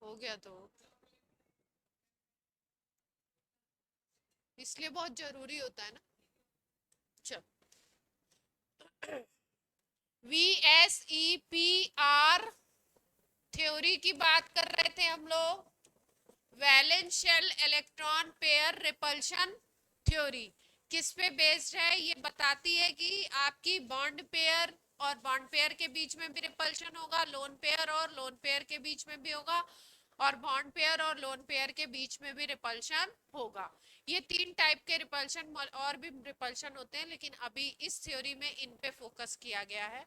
हो गया तो इसलिए बहुत जरूरी होता है ना। चल, VSEPR थ्योरी की बात कर रहे थे हम लोग। Valence shell electron pair repulsion theory किस पे बेस्ड है? ये बताती है कि आपकी बॉन्ड पेयर और बॉन्ड पेयर के बीच में भी रिपल्शन होगा, लोन पेयर और लोन पेयर के बीच में भी होगा, और बॉन्ड पेयर और लोन पेयर के बीच में भी रिपल्शन होगा। ये तीन टाइप के रिपल्शन और भी रिपल्शन होते हैं, लेकिन अभी इस थ्योरी में इन पे फोकस किया गया है।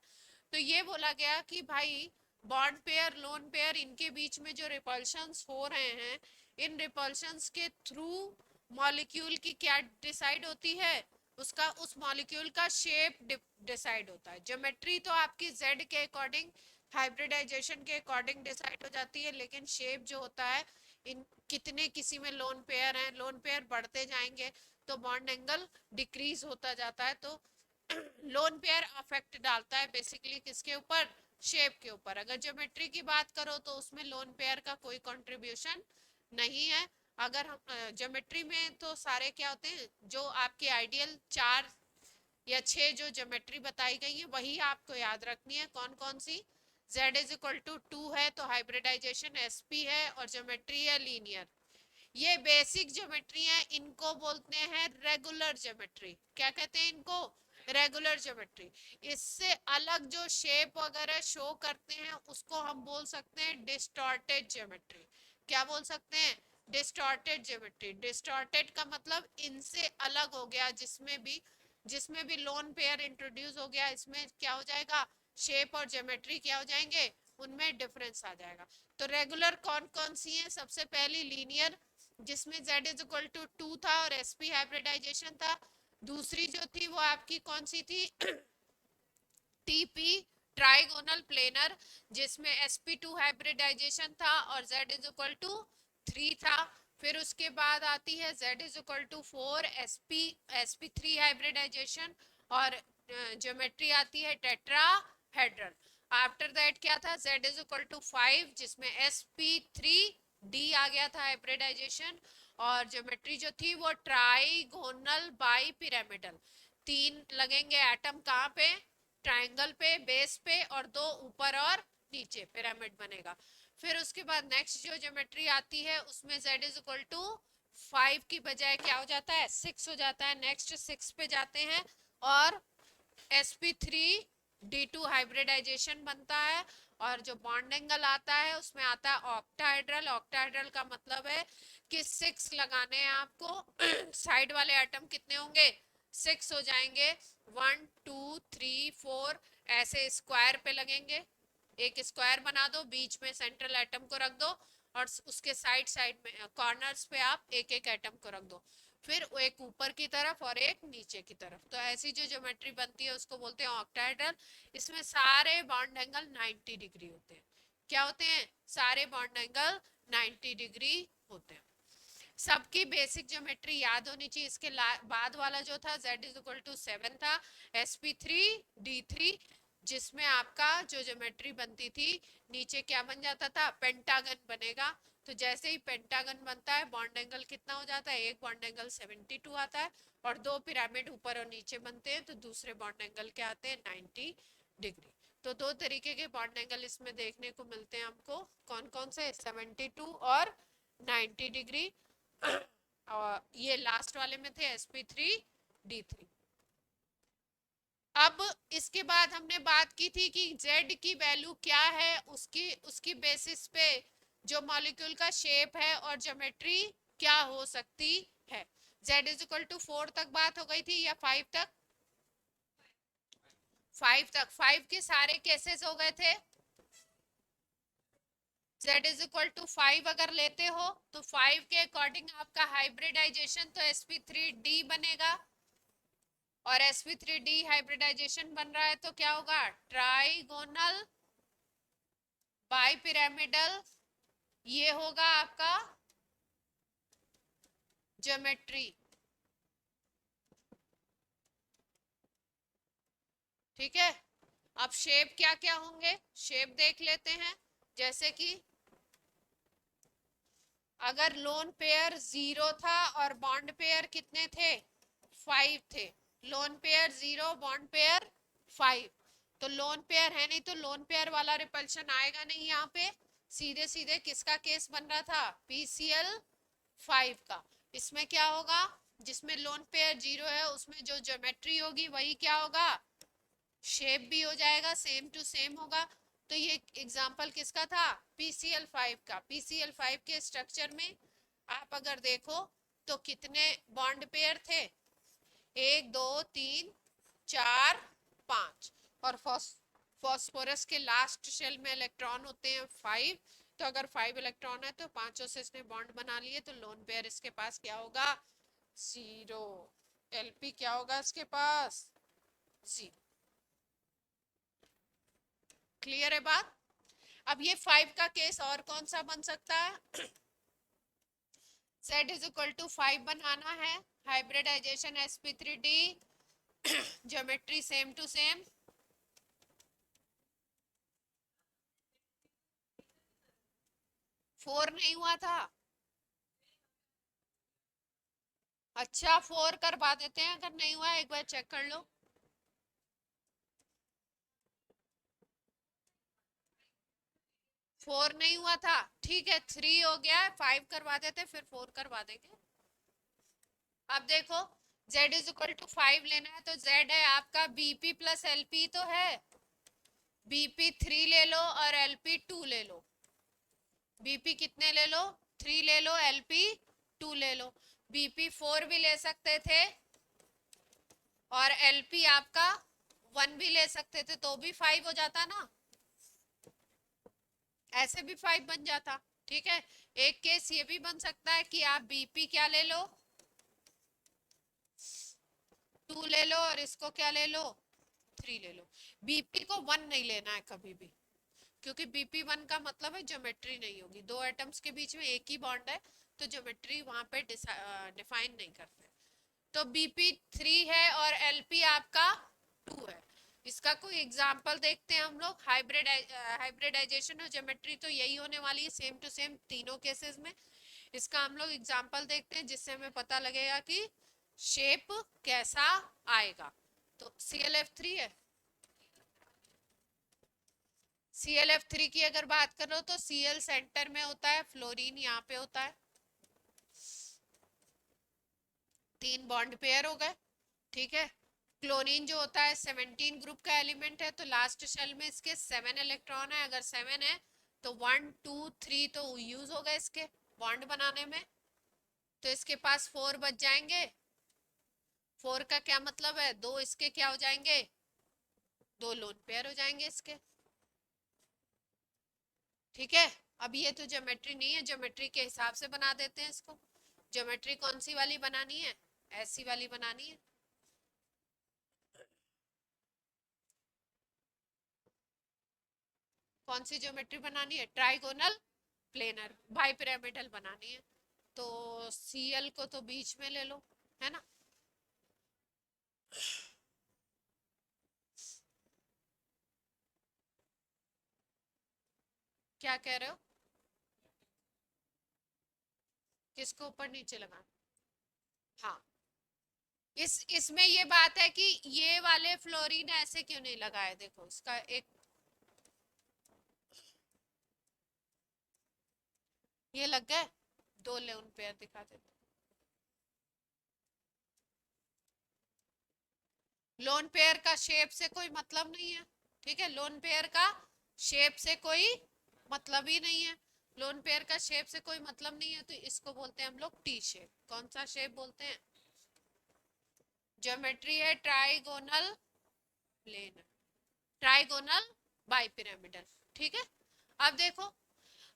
तो ये बोला गया कि भाई बॉन्ड पेयर लोन पेयर इनके बीच में जो रिपल्शंस हो रहे हैं, इन रिपल्शंस के थ्रू मॉलिक्यूल की क्या डिसाइड होती है? उसका उस मॉलिक्यूल का शेप डिसाइड होता है। ज्योमेट्री तो आपकी जेड के अकॉर्डिंग हाइब्रिडाइजेशन के अकॉर्डिंग डिसाइड हो जाती है, लेकिन शेप जो होता है, इन कितने किसी में लोन पेयर हैं, लोन पेयर बढ़ते जाएंगे तो बॉन्ड एंगल डिक्रीज होता जाता है। तो लोन पेयर अफेक्ट डालता है बेसिकली किसके ऊपर? शेप के ऊपर। अगर ज्योमेट्री की बात करो तो उसमें लोन पेयर का कोई कंट्रीब्यूशन नहीं है। अगर हम ज्योमेट्री में तो सारे क्या होते हैं, जो आपके आइडियल 4 या 6 जो ज्योमेट्री बताई गई है वही आपको याद रखनी है। कौन कौन सी? Z=2 है तो हाइब्रिडाइजेशन SP है, और ज्योमेट्री है लीनियर। ये बेसिक ज्योमेट्री है, इनको बोलते हैं रेगुलर ज्योमेट्री। क्या कहते हैं इनको? Regular geometry. इससे अलग जो शेप वगैरह शो करते हैं उसको हम बोल सकते हैं डिस्टॉर्टेड ज्योमेट्री। क्या बोल सकते हैं? Distorted geometry. डिस्टॉर्टेड का मतलब इनसे अलग हो गया, जिसमें भी लोन पेयर इंट्रोड्यूस हो गया, इसमें क्या हो जाएगा? शेप और ज्योमेट्री क्या हो जाएंगे? उनमें डिफरेंस आ जाएगा। तो रेगुलर कौन कौन सी है? सबसे पहली लीनियर, जिसमें Z=2 था और SP हाइब्रिडाइजेशन था। दूसरी जो थी वो आपकी कौन सी थी? TP ट्राइगोनल प्लेनर, जिसमें SP2 हाइब्रिडाइजेशन था और Z=3 था। फिर उसके बाद आती है Z=4 SP3 हाइब्रिडाइजेशन, और ज्योमेट्री आती है टेट्राहेड्रल। आफ्टर दैट क्या था? Z=5, जिसमें SP3D आ गया था हाइब्रिडाइजेशन, और ज्योमेट्री जो थी वो ट्राइगोनल बाई पिरामिडल। 3 लगेंगे एटम कहाँ पे? ट्रायंगल पे, बेस पे, और 2 ऊपर और नीचे, पिरामिड बनेगा। फिर उसके बाद नेक्स्ट जो ज्योमेट्री आती है उसमें Z=5 की बजाय क्या हो जाता है? 6 हो जाता है। नेक्स्ट 6 पे जाते हैं और SP3D2 हाइब्रिडाइजेशन बनता है, और जो बॉन्ड एंगल आता है उसमें आता है ऑक्टाहेड्रल। ऑक्टाहेड्रल का मतलब है कि 6 लगाने हैं आपको। साइड वाले एटम कितने होंगे? 6 हो जाएंगे। 1 2 3 4 ऐसे स्क्वायर पे लगेंगे। एक स्क्वायर बना दो, बीच में सेंट्रल एटम को रख दो, और उसके साइड साइड में कॉर्नर्स पे आप एक एक एटम को रख दो। फिर एक ऊपर की तरफ और एक नीचे की तरफ। तो ऐसी जो ज्योमेट्री बनती है उसको बोलते हैं ऑक्टाहेड्रल। इसमें सारे बॉन्ड एंगल 90 डिग्री होते हैं। क्या होते हैं? सारे बॉन्ड एंगल 90 डिग्री होते हैं। सबकी बेसिक ज्योमेट्री याद होनी चाहिए। इसके बाद वाला जो था Z=7 था, SP3D3, जिसमें आपका जो ज्योमेट्री बनती थी, नीचे क्या बन जाता था? पेंटागन बनेगा। तो जैसे ही पेंटागन बनता है बॉन्ड एंगल कितना हो जाता है? एक बॉन्ड एंगल 72 आता है, और 2 पिरामिड ऊपर और नीचे बनते हैं तो दूसरे बॉन्ड एंगल क्या आते हैं? 90 डिग्री। तो 2 तरीके के बॉन्ड एंगल इसमें देखने को मिलते हैं हमको। कौन कौन से? 72 और 90 डिग्री। और ये लास्ट वाले में थे SP3D3। अब इसके बाद हमने बात की थी कि Z की वैल्यू क्या है, उसकी उसकी बेसिस पे जो मॉलिक्यूल का शेप है और ज्योमेट्री क्या हो सकती है। Z=4 तक बात हो गई थी या 5 तक? 5 तक। 5 के सारे केसेस हो गए थे। Z=5 अगर लेते हो तो 5 के अकॉर्डिंग आपका हाइब्रिडाइजेशन तो SP3D बनेगा, और SP3D हाइब्रिडाइजेशन बन रहा है तो क्या होगा? Trigonal bi pyramidal. ये होगा आपका ज्योमेट्री। ठीक है। अब शेप क्या क्या होंगे, शेप देख लेते हैं। जैसे कि अगर लोन पेयर 0 था और बॉन्ड पेयर कितने थे, 5 थे, लोन पेयर 0 बॉन्ड पेयर 5, तो लोन पेयर है नहीं तो लोन पेयर वाला रिपल्शन आएगा नहीं यहाँ पे, सीधे सीधे किसका केस बन रहा था, PCl 5 का। इसमें क्या होगा, जिसमें लोन पेयर 0 है उसमें जो ज्योमेट्री होगी वही क्या होगा, शेप भी हो जाएगा, सेम टू सेम होगा। तो ये एग्जांपल किसका था, PCl5 का। PCl5 के स्ट्रक्चर में आप अगर देखो तो कितने बॉन्ड पेयर थे, 1 2 3 4 5, और फॉस्फोरस के लास्ट शेल में इलेक्ट्रॉन होते हैं 5, तो अगर 5 इलेक्ट्रॉन है तो पांचों से इसने बॉन्ड बना लिए, तो लोन पेयर इसके पास क्या होगा, 0। LP क्या होगा इसके पास, 0। क्लियर है बात। अब ये 5 का केस और कौन सा बन सकता है, Z इज इक्वल टू 5 बनाना है, hybridization sp3d, geometry same to same. Four नहीं हुआ था, अच्छा 4 करवा देते हैं, अगर नहीं हुआ एक बार चेक कर लो। फोर नहीं हुआ था, ठीक है 3 हो गया, 5 करवा देते फिर 4 करवा देंगे। अब देखो Z इज इक्वल टू 5 लेना है, तो Z है आपका BP प्लस LP तो है, BP 3 ले लो और LP 2 ले लो। BP कितने ले लो, 3 ले लो, LP 2 ले लो। BP 4 भी ले सकते थे और LP आपका 1 भी ले सकते थे, तो भी 5 हो जाता ना, ऐसे भी 5 बन जाता। ठीक है, एक केस ये भी बन सकता है कि आप BP क्या ले लो, 2 ले लो, और इसको क्या ले लो, 3 ले लो। BP को 1 नहीं लेना है कभी भी, क्योंकि BP1 का मतलब है ज्योमेट्री नहीं होगी, दो एटम्स के बीच में एक ही बॉन्ड है, तो ज्योमेट्री वहां पे डिफाइन नहीं करते। तो BP3 है और LP आपका 2 है। इसका कोई एग्जांपल देखते हैं हम लोग, हाइब्रिडाइजेशन और ज्योमेट्री तो यही होने वाली है सेम टू सेम तीनों केसेस में। इसका हम लोग एग्जांपल देखते हैं जिससे हमें पता लगेगा कि शेप कैसा आएगा। तो ClF3 है, ClF3 की अगर बात करो तो Cl सेंटर में होता है, फ्लोरीन यहाँ पे होता है, 3 बॉन्ड पेयर हो गए। ठीक है, क्लोरीन जो होता है 17 ग्रुप का एलिमेंट है, तो लास्ट शेल में इसके 7 इलेक्ट्रॉन है, अगर 7 है तो 1 2 3 तो यूज हो गए इसके बॉन्ड बनाने में, तो इसके पास 4 बच जाएंगे। 4 का क्या मतलब है, दो इसके क्या हो जाएंगे, दो लोन पेयर हो जाएंगे इसके। ठीक है, अब ये तो ज्योमेट्री नहीं है, ज्योमेट्री के हिसाब से बना देते हैं इसको। ज्योमेट्री कौन सी वाली बनानी है, ऐसी वाली बनानी है। कौन सी ज्योमेट्री बनानी है, ट्राइगोनल प्लेनर बाई पिरामिडल बनानी है, तो Cl को तो बीच में ले लो, है ना। क्या कह रहे हो, किसको ऊपर नीचे लगा, हाँ। इसमें ये बात है कि ये वाले फ्लोरीन ऐसे क्यों नहीं लगाए, देखो इसका एक, ये लग गए, दो लोन पेयर दिखा देते। लोन पेयर का शेप से कोई मतलब नहीं है, ठीक है, लोन पेयर का शेप से कोई मतलब ही नहीं है, लोन पेयर का शेप से कोई मतलब नहीं है, तो इसको बोलते हैं हम लोग टी शेप। कौन सा शेप बोलते हैं, ज्योमेट्री है ट्राइगोनल प्लेन, ट्राइगोनल बाइपिरामिडल। ठीक है, अब देखो,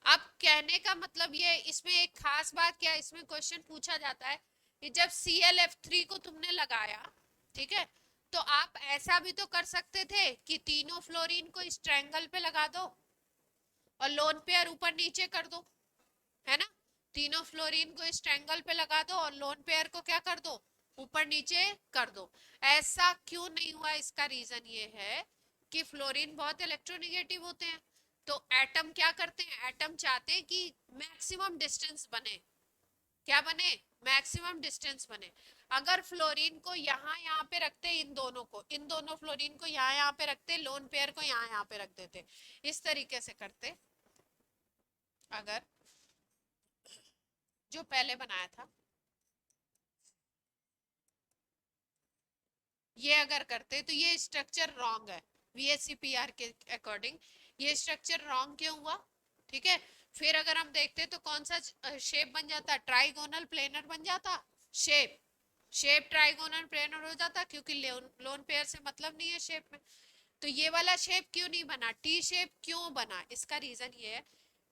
अब कहने का मतलब ये, इसमें एक खास बात क्या है, इसमें क्वेश्चन पूछा जाता है कि जब ClF3 को तुमने लगाया, ठीक है, तो आप ऐसा भी तो कर सकते थे कि तीनों फ्लोरीन को इस ट्रायंगल पे लगा दो और लोन पेयर ऊपर नीचे कर दो, है ना। तीनों फ्लोरीन को इस ट्रायंगल पे लगा दो और लोन पेयर को क्या कर दो, ऊपर नीचे कर दो। ऐसा क्यों नहीं हुआ, इसका रीजन ये है कि फ्लोरीन बहुत इलेक्ट्रोनेगेटिव होते हैं, तो एटम क्या करते हैं, एटम चाहते हैं कि मैक्सिमम डिस्टेंस बने, क्या बने, मैक्सिमम डिस्टेंस बने। अगर फ्लोरीन को यहाँ यहाँ पे रखते, इन दोनों को, इन दोनों फ्लोरीन को यहाँ यहाँ पे रखते, लोन पेयर को यहाँ यहाँ पे रख देते, इस तरीके से करते, अगर जो पहले बनाया था ये अगर करते, तो ये स्ट्रक्चर रॉन्ग है VSEPR के अकॉर्डिंग। ये स्ट्रक्चर रॉन्ग क्यों हुआ, ठीक है। फिर अगर हम देखते तो कौन सा शेप बन जाता, ट्राइगोनल प्लेनर बन जाता, शेप शेप ट्राइगोनल प्लेनर हो जाता, क्योंकि लोन पेयर से मतलब नहीं है शेप में। तो ये वाला शेप क्यों नहीं बना, टी शेप क्यों बना, इसका रीजन ये है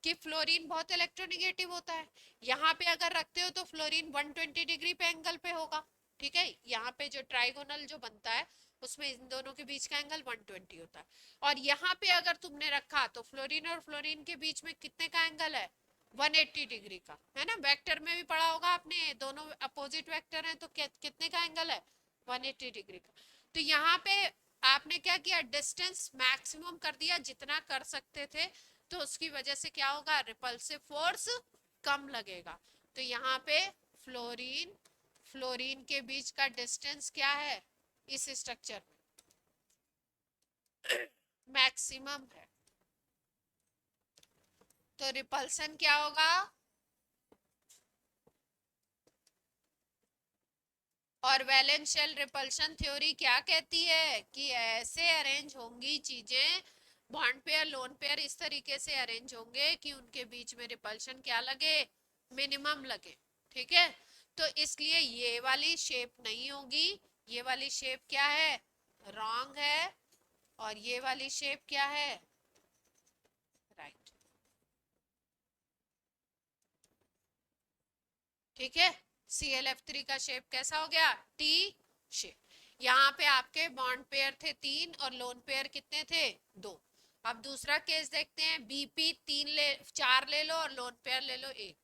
कि फ्लोरीन बहुत इलेक्ट्रोनिगेटिव होता है। यहाँ पे अगर रखते हो तो फ्लोरीन 120 डिग्री पे एंगल पे होगा, ठीक है। यहाँ पे जो ट्राइगोनल जो बनता है उसमें इन दोनों के बीच का एंगल 120 होता है। और यहाँ पे अगर तुमने रखा तो फ्लोरीन और फ्लोरीन के बीच में कितने का एंगल है, 180 डिग्री का, है ना। वेक्टर में भी पढ़ा होगा आपने, दोनों अपोजिट वेक्टर हैं तो कितने का एंगल है, 180 डिग्री का। तो यहाँ पे आपने क्या किया, डिस्टेंस मैक्सिमम कर दिया जितना कर सकते थे, तो उसकी वजह से क्या होगा, रिपल्सिव फोर्स कम लगेगा। तो यहाँ पे फ्लोरीन फ्लोरीन के बीच का डिस्टेंस क्या है इस स्ट्रक्चर में, मैक्सिमम है। तो रिपल्सन क्या होगा, और वैलेंस शेल रिपल्शन थ्योरी क्या कहती है कि ऐसे अरेंज होंगी चीजें, बॉन्ड पेयर लोन पेयर इस तरीके से अरेंज होंगे कि उनके बीच में रिपल्शन क्या लगे, मिनिमम लगे, ठीक है। तो इसलिए ये वाली शेप नहीं होगी, ये वाली शेप क्या है, रॉन्ग है, और ये वाली शेप क्या है, राइट, ठीक है। ClF3 का शेप कैसा हो गया, टी शेप। यहाँ पे आपके बॉन्ड पेयर थे 3 और लोन पेयर कितने थे, 2। अब दूसरा केस देखते हैं, BP 4 ले लो और लोन पेयर ले लो 1।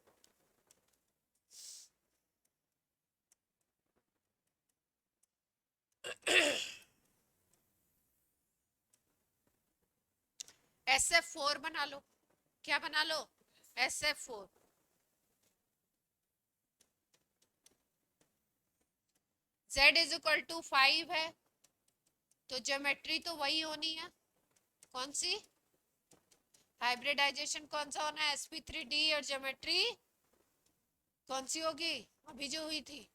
SF4 बना लो, क्या बना लो, SF4। Z=5 है, तो ज्योमेट्री तो वही होनी है, कौन सी, हाइब्रिडाइजेशन कौन सा होना है, sp3d, और ज्योमेट्री कौन सी होगी, अभी जो हुई थी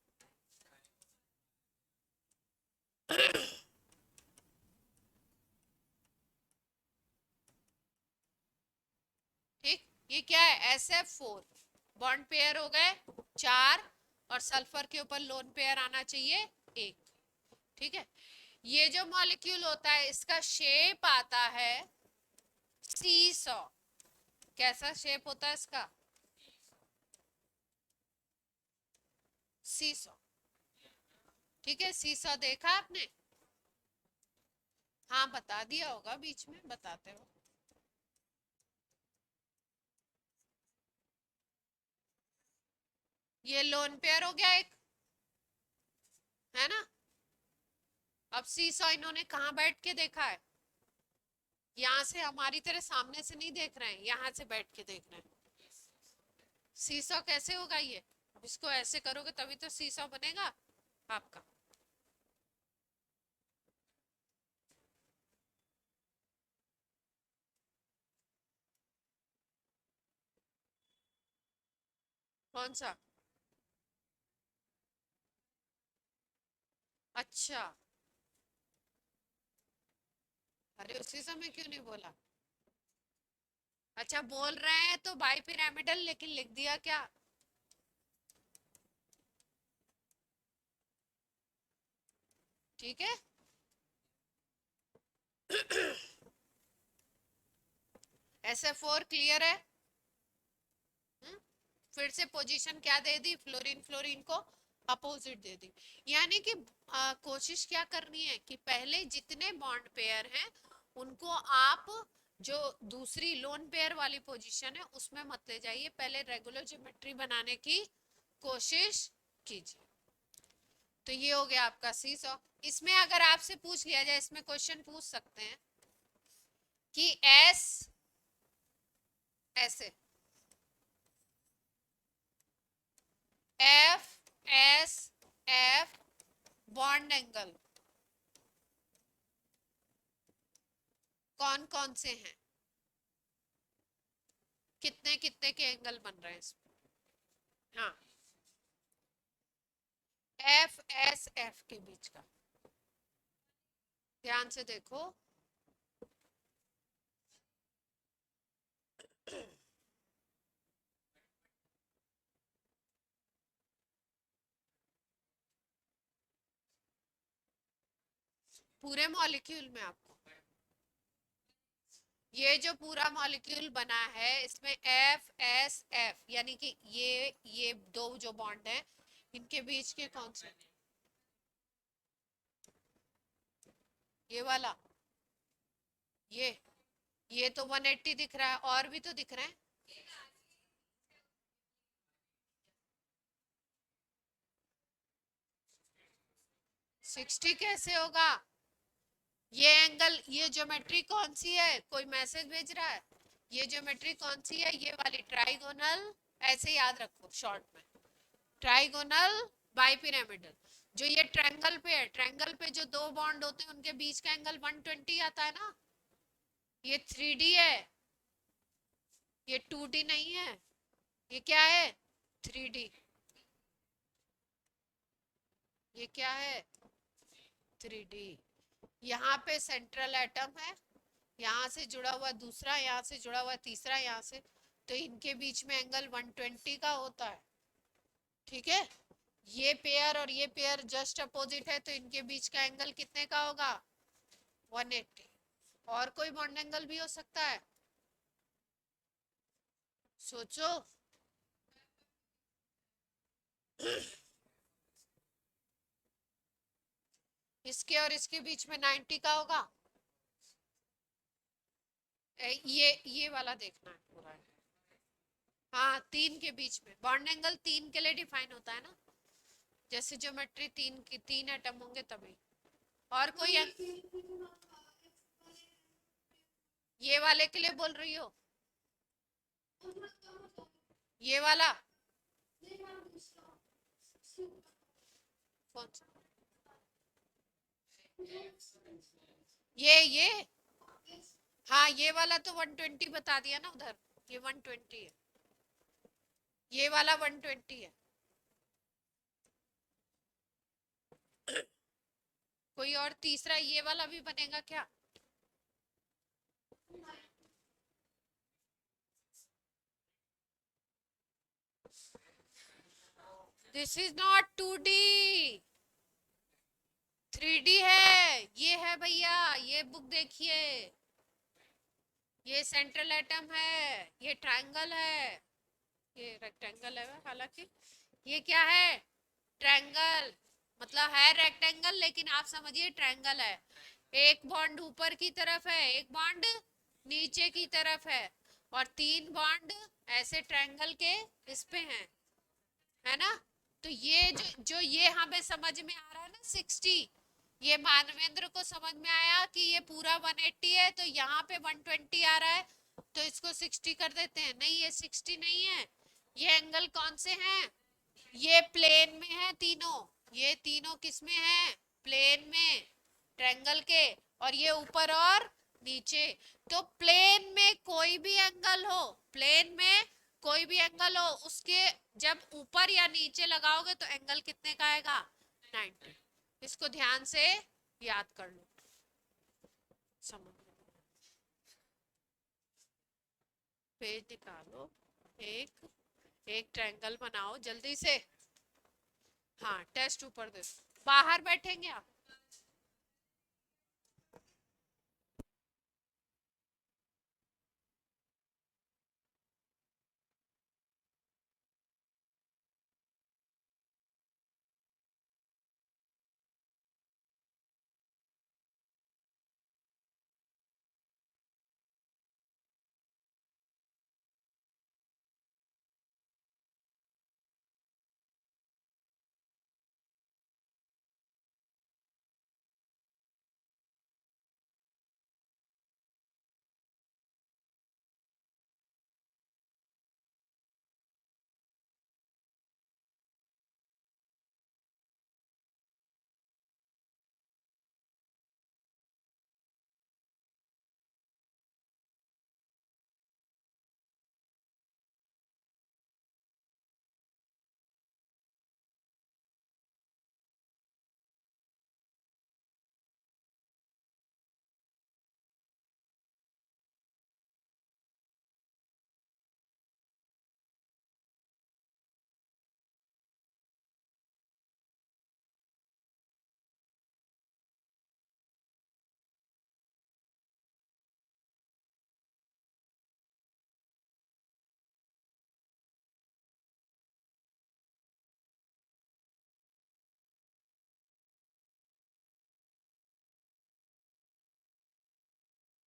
ठीक। ये क्या है, SF4, बॉन्ड पेयर हो गए 4, और सल्फर के ऊपर लोन पेयर आना चाहिए 1, ठीक है। ये जो मॉलिक्यूल होता है इसका शेप आता है सीसॉ, कैसा शेप होता है इसका, सीसॉ, ठीक है। सीसॉ देखा आपने, हाँ बता दिया होगा बीच में बताते हो। ये लोन पेयर हो गया एक, है ना। अब सीसॉ इन्होंने कहाँ बैठ के देखा है, यहाँ से हमारी तरह सामने से नहीं देख रहे हैं, यहाँ से बैठ के देख रहे हैं। सीसॉ कैसे होगा ये, अब इसको ऐसे करोगे तभी तो सीसॉ बनेगा आपका। कौन सा, अच्छा, अरे उसी समय क्यों नहीं बोला, अच्छा बोल रहे हैं तो बाई पिरामिडल, लेकिन लिख दिया क्या, ठीक है। SF4 क्लियर है। हुँ? फिर से पोजीशन क्या दे दी, फ्लोरीन फ्लोरीन को अपोजिट दे दी। यानी कि कोशिश क्या करनी है कि पहले जितने बॉन्ड पेयर हैं उनको आप जो दूसरी लोन पेयर वाली पोजीशन है उसमें मत ले जाइए, पहले रेगुलर ज्योमेट्री बनाने की कोशिश कीजिए। तो ये हो गया आपका सीसॉ। इसमें अगर आपसे पूछ लिया जाए, इसमें क्वेश्चन पूछ सकते हैं कि S ऐसे F S F bond angle कौन कौन से हैं, कितने कितने के एंगल बन रहे हैं इसमें? हाँ, एफ एस एफ के बीच का, ध्यान से देखो। पूरे मॉलिक्यूल में आपको ये जो पूरा मॉलिक्यूल बना है इसमें एफ एस एफ यानी कि ये दो जो बॉन्ड है इनके बीच के कौन से, ये वाला, ये तो 180 दिख रहा है, और भी तो दिख रहे हैं। 60 कैसे होगा? ये एंगल, ये ज्योमेट्री कौन सी है, कोई मैसेज भेज रहा है? ये ज्योमेट्री कौन सी है? ये वाली ट्राइगोनल, ऐसे याद रखो शॉर्ट में, ट्राइगोनल बाइपिरामिडल। जो ये ट्रायंगल पे है, ट्रायंगल पे जो दो बॉन्ड होते हैं उनके बीच का एंगल 120 आता है ना। ये 3D है, ये 2D नहीं है। ये क्या है? 3D। ये क्या है? 3D। यहाँ पे सेंट्रल एटम है, यहाँ से जुड़ा हुआ दूसरा, यहाँ से जुड़ा हुआ तीसरा, यहाँ से, तो इनके बीच में एंगल 120 का होता है। ठीक है, ये पेयर और ये पेयर जस्ट अपोजिट है तो इनके बीच का एंगल कितने का होगा? 180। और कोई बॉन्ड एंगल भी हो सकता है, सोचो। इसके और इसके बीच में 90 का होगा। ये वाला देखना है पूरा। हाँ, तीन के बीच में बॉन्ड एंगल तीन के लिए डिफाइन होता है ना, जैसे ज्योमेट्री तीन की, तीन एटम होंगे तभी। और कोई ये वाले के लिए बोल रही हो? ये वाला कौन सा? ये हाँ, ये वाला तो 120 बता दिया ना उधर, ये 120 है, ये वाला 120 है। कोई और तीसरा ये वाला भी बनेगा क्या? This is not 2D, 3D है। ये है भैया, ये बुक देखिए, ये सेंट्रल एटम है, ये ट्रायंगल है, ये रेक्टेंगल है हालांकि। ये क्या है? ट्रायंगल, मतलब है रेक्टेंगल लेकिन आप समझिए ट्रायंगल है। एक बॉन्ड ऊपर की तरफ है, एक बॉन्ड नीचे की तरफ है, और तीन बॉन्ड ऐसे ट्रायंगल के इस पे हैं, है ना। तो ये जो ये हमें समझ में आ रहा है ना 60, ये मानवेंद्र को समझ में आया कि ये पूरा 180 है तो यहाँ पे 120 आ रहा है, तो इसको 60 कर देते हैं। नहीं, ये 60 नहीं है। ये एंगल कौन से हैं? ये प्लेन में है तीनों, ये तीनों किस में है? प्लेन में, ट्रायंगल के। और ये ऊपर और नीचे। तो प्लेन में कोई भी एंगल हो, प्लेन में कोई भी एंगल हो, उसके जब ऊपर या नीचे लगाओगे तो एंगल कितने का आएगा? 90। इसको ध्यान से याद कर लो, समझ लो। पेज निकालो, एक एक ट्रायंगल बनाओ जल्दी से। हाँ, टेस्ट ऊपर दे, बाहर बैठेंगे आप?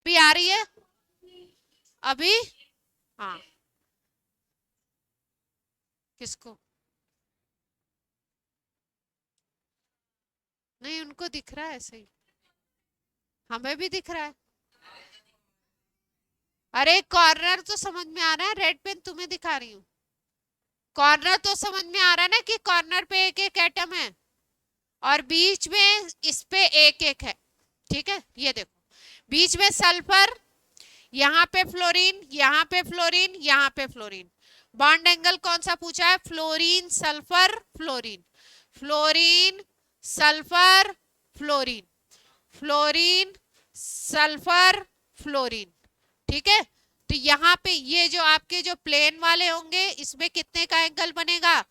भी आ रही है अभी? हाँ, किसको? नहीं, उनको दिख रहा है ऐसे ही, हमें भी दिख रहा है। अरे कॉर्नर तो समझ में आ रहा है, रेड पेन तुम्हें दिखा रही हूँ। कॉर्नर तो समझ में आ रहा है ना कि कॉर्नर पे एक एक एटम है और बीच में इस पे एक एक है। ठीक है, ये देखो बीच में सल्फर, यहाँ पे फ्लोरीन, यहाँ पे फ्लोरीन, यहाँ पे फ्लोरीन। बॉन्ड एंगल कौन सा पूछा है? Fluorine sulphur fluorine, fluorine sulphur fluorine, fluorine sulphur fluorine. ठीक है, तो यहाँ पे ये जो आपके जो प्लेन वाले होंगे इसमें कितने का एंगल बनेगा?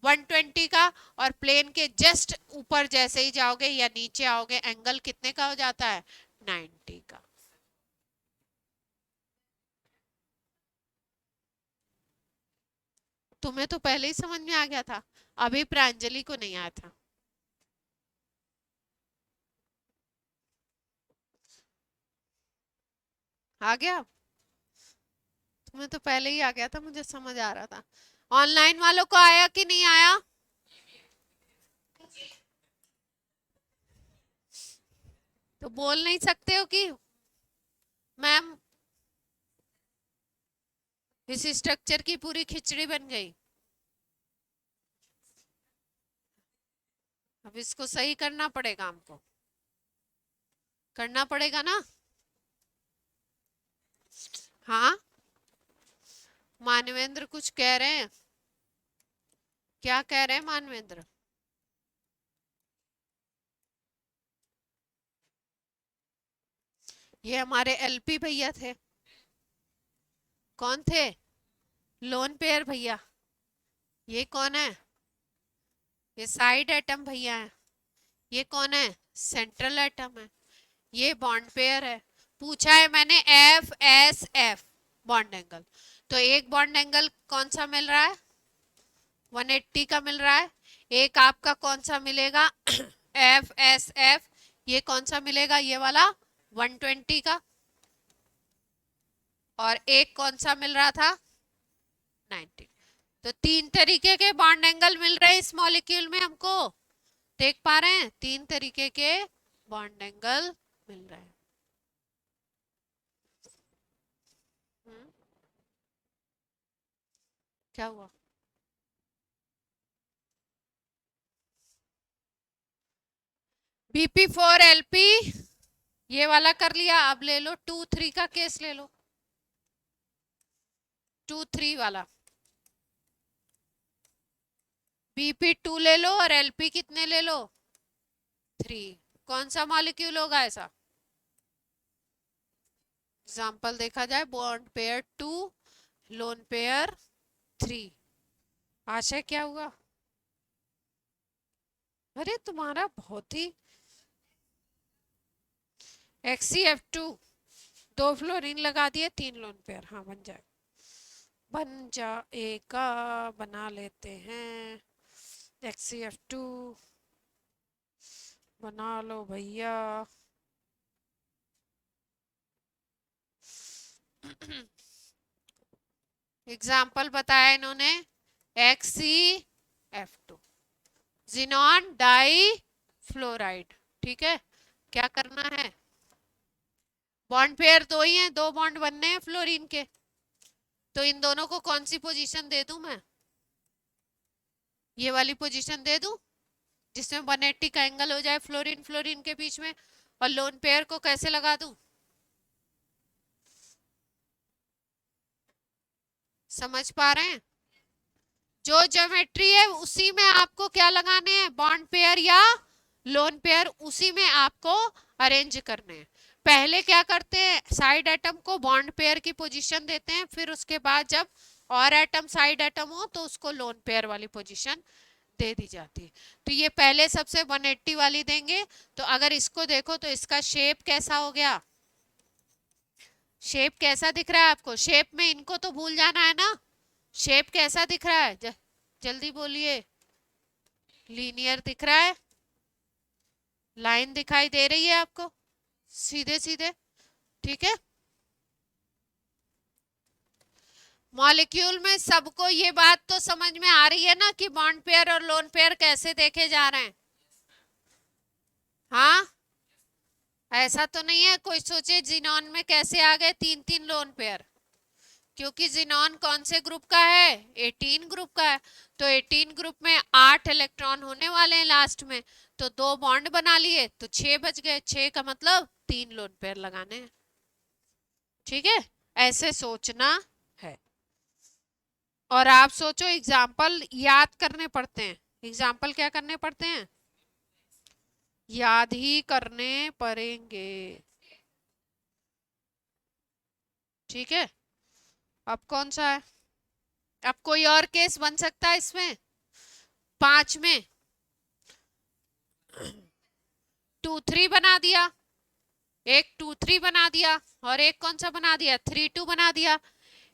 120 का। और प्लेन के जस्ट ऊपर जैसे ही जाओगे या नीचे आओगे एंगल कितने का हो जाता है? 90 का। तुम्हें तो पहले ही समझ में आ गया था, अभी प्रांजलि को नहीं आया था। आ गया? तुम्हें तो पहले ही आ गया था, मुझे समझ आ रहा था। ऑनलाइन वालों को आया कि नहीं आया? तो बोल नहीं सकते हो कि मैम इस स्ट्रक्चर की पूरी खिचड़ी बन गई। अब इसको सही करना पड़ेगा, हमको करना पड़ेगा ना। हाँ, मानवेंद्र कुछ कह रहे हैं, क्या कह रहे हैं मानवेंद्र? ये हमारे एलपी भैया थे। कौन थे? लोन पेयर भैया। ये कौन है? ये साइड एटम भैया है। ये कौन है? सेंट्रल एटम है। ये बॉन्ड पेयर है। पूछा है मैंने F S F bond angle, तो एक बॉन्ड एंगल कौन सा मिल रहा है? 180 का मिल रहा है। एक आपका कौन सा मिलेगा? F S F. ये कौन सा मिलेगा? ये वाला 120 का। और एक कौन सा मिल रहा था? 90। तो तीन तरीके के बॉन्ड एंगल मिल रहे हैं इस मॉलिक्यूल में हमको। देख पा रहे हैं, तीन तरीके के बॉन्ड एंगल मिल रहे हैं। क्या हुआ? BP4LP ये वाला कर लिया। अब ले लो 2-3 का केस ले लो, 2-3 वाला। BP2 ले लो और LP कितने ले लो? 3। कौन सा मॉलिक्यूल होगा ऐसा? एग्जाम्पल देखा जाए, बॉन्ड पेयर 2, लोन पेयर 3। आशय क्या हुआ? अरे तुम्हारा बहुत ही XCF2 2 फ्लोरीन लगा दिए, 3 लोन पेयर। हाँ बन जाए, बन जाएगा, बना लेते हैं। XCF2 बना लो भैया। एग्जाम्पल बताया इन्होंने, XCF2 जिनॉन डाई फ्लोराइड। ठीक है, क्या करना है? बॉन्ड पेयर दो ही हैं, दो बॉन्ड बनने हैं फ्लोरीन के, तो इन दोनों को कौन सी पोजीशन दे दूं मैं? ये वाली पोजीशन दे दूं जिसमें 180 का एंगल हो जाए फ्लोरीन फ्लोरीन के बीच में। और लोन पेयर को कैसे लगा दूं? समझ पा रहे हैं? जो ज्योमेट्री है उसी में आपको क्या लगाने हैं? बॉन्ड पेयर या लोन पेयर, उसी में आपको अरेंज करने हैं। पहले क्या करते हैं? साइड एटम को बॉन्ड पेयर की पोजीशन देते हैं, फिर उसके बाद जब और एटम साइड एटम हो तो उसको लोन पेयर वाली पोजीशन दे दी जाती है। तो ये पहले सबसे 180 वाली देंगे। तो अगर इसको देखो तो इसका शेप कैसा हो गया? शेप कैसा दिख रहा है आपको? शेप में इनको तो भूल जाना है ना। शेप कैसा दिख रहा है? जल्दी बोलिए। लीनियर दिख रहा है? लाइन दिखाई दे रही है आपको? सीधे सीधे। ठीक है। मॉलिक्यूल में सबको ये बात तो समझ में आ रही है ना कि बॉन्ड पेयर और लोन पेयर कैसे देखे जा रहे हैं। हाँ, ऐसा तो नहीं है कोई सोचे जिनॉन में कैसे आ गए तीन तीन लोन पेयर, क्योंकि जिनॉन कौन से ग्रुप का है, 18 ग्रुप का है। तो 18 ग्रुप में 8 इलेक्ट्रॉन होने वाले हैं लास्ट में, तो 2 बॉन्ड बना लिए तो 6 बच गए, 6 का मतलब 3 लोन पेयर लगाने हैं। ठीक है, ऐसे सोचना है। और आप सोचो एग्जाम्पल याद करने पड़ते हैं। एग्जाम्पल क्या करने पड़ते हैं, याद ही करने पड़ेंगे। ठीक है, अब कौन सा है, अब कोई और केस बन सकता है इसमें। 5 में 2 3 बना दिया, एक 2 3 बना दिया, और एक कौन सा बना दिया, 3 2 बना दिया,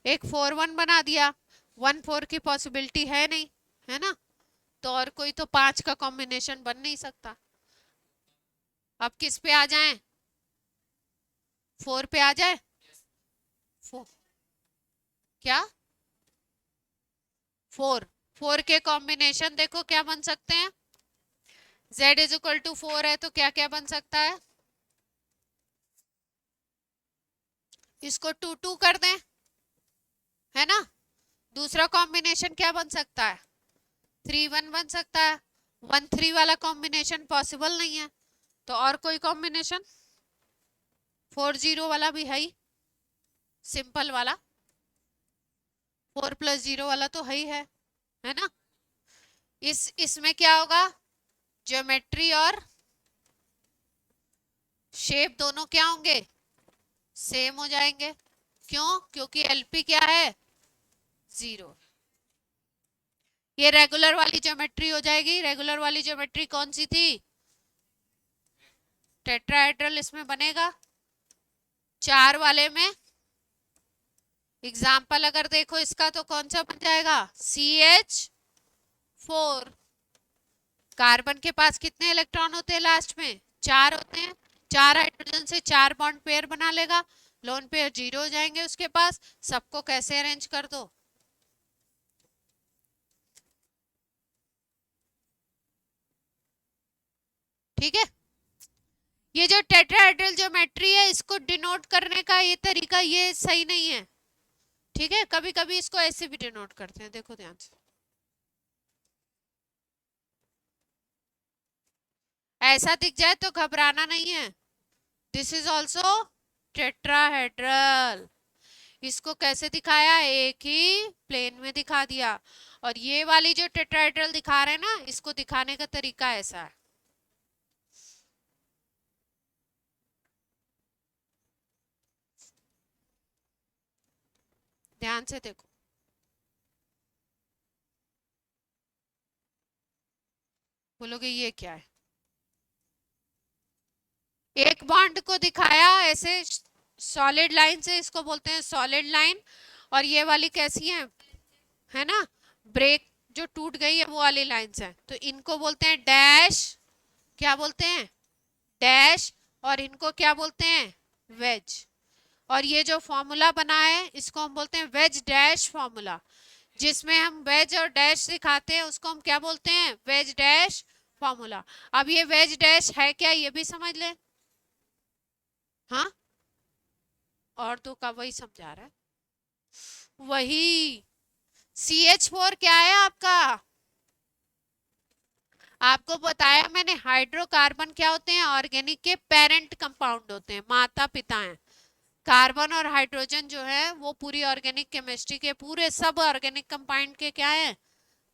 एक 4 1 बना दिया। 1 4 की पॉसिबिलिटी है नहीं, है ना, तो और कोई तो 5 का कॉम्बिनेशन बन नहीं सकता। अब किस पे आ जाएं, 4 पे आ जाए। क्या 4 के कॉम्बिनेशन देखो क्या बन सकते हैं, z = 4 है तो क्या क्या बन सकता है, इसको 2 2 कर दें, है ना। दूसरा कॉम्बिनेशन क्या बन सकता है, 3 1 बन सकता है। 1 3 वाला कॉम्बिनेशन पॉसिबल नहीं है, तो और कोई कॉम्बिनेशन 4 0 वाला भी है ही, सिंपल वाला 4 + 0 वाला तो है ना। इसमें क्या होगा, ज्योमेट्री और शेप दोनों क्या होंगे, सेम हो जाएंगे। क्यों, क्योंकि एलपी क्या है, 0। ये रेगुलर वाली ज्योमेट्री हो जाएगी। रेगुलर वाली ज्योमेट्री कौन सी थी, टेट्राहेड्रल इसमें बनेगा। 4 वाले में एग्जाम्पल अगर देखो इसका तो कौन सा बन जाएगा, CH4। कार्बन के पास कितने इलेक्ट्रॉन होते हैं लास्ट में, 4 होते हैं। 4 हाइड्रोजन से 4 बॉन्ड पेयर बना लेगा, लोन पेयर 0 हो जाएंगे उसके पास। सबको कैसे अरेंज कर दो, ठीक है। ये जो टेट्राहेड्रल ज्योमेट्री है इसको डिनोट करने का ये तरीका ये सही नहीं है, ठीक है। कभी कभी इसको ऐसे भी डिनोट करते हैं, देखो ध्यान से, ऐसा दिख जाए तो घबराना नहीं है। This is also tetrahedral. इसको कैसे दिखाया, एक ही प्लेन में दिखा दिया। और ये वाली जो टेट्राहेड्रल दिखा रहे हैं ना, इसको दिखाने का तरीका ऐसा है। ध्यान से देखो, बोलोगे ये क्या है, एक बॉन्ड को दिखाया ऐसे सॉलिड लाइन से, इसको बोलते हैं सॉलिड लाइन। और ये वाली कैसी है ना, ब्रेक जो टूट गई है वो वाली लाइंस है, तो इनको बोलते हैं डैश, क्या बोलते हैं, डैश। और इनको क्या बोलते हैं, वेज। और ये जो फॉर्मूला बना है इसको हम बोलते हैं वेज डैश फॉर्मूला। जिसमें हम वेज और डैश दिखाते हैं उसको हम क्या बोलते हैं, वेज डैश फॉर्मूला। अब ये वेज डैश है क्या, ये भी समझ ले। हाँ, और तो का वही समझा रहा है, वही CH4 क्या है आपका, आपको बताया मैंने, हाइड्रोकार्बन क्या होते हैं, ऑर्गेनिक के पेरेंट कंपाउंड होते हैं, माता पिता हैं। कार्बन और हाइड्रोजन जो है वो पूरी ऑर्गेनिक केमिस्ट्री के, पूरे सब ऑर्गेनिक कंपाउंड के क्या है,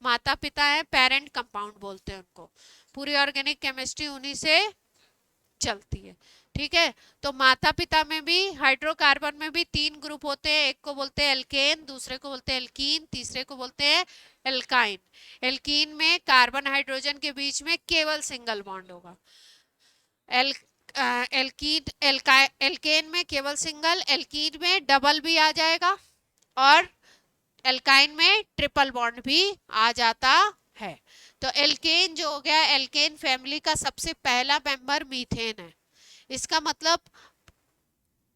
माता पिता है, पेरेंट कंपाउंड बोलते हैं उनको। पूरी ऑर्गेनिक केमिस्ट्री उन्हीं से चलती है, ठीक है। तो माता पिता में भी, हाइड्रोकार्बन में भी 3 ग्रुप होते हैं। एक को बोलते हैं एल्केन, दूसरे को बोलते हैं एल्कीन, तीसरे को बोलते हैं एल्काइन। एल्कीन में कार्बन हाइड्रोजन के बीच में केवल सिंगल बॉन्ड होगा। एल एल्कीन एल्केन में केवल सिंगल, एल्कीन में डबल भी आ जाएगा, और एल्काइन में ट्रिपल बॉन्ड भी आ जाता है। तो एल्केन जो हो गया, एल्केन फैमिली का सबसे पहला मेंबर मीथेन है। इसका मतलब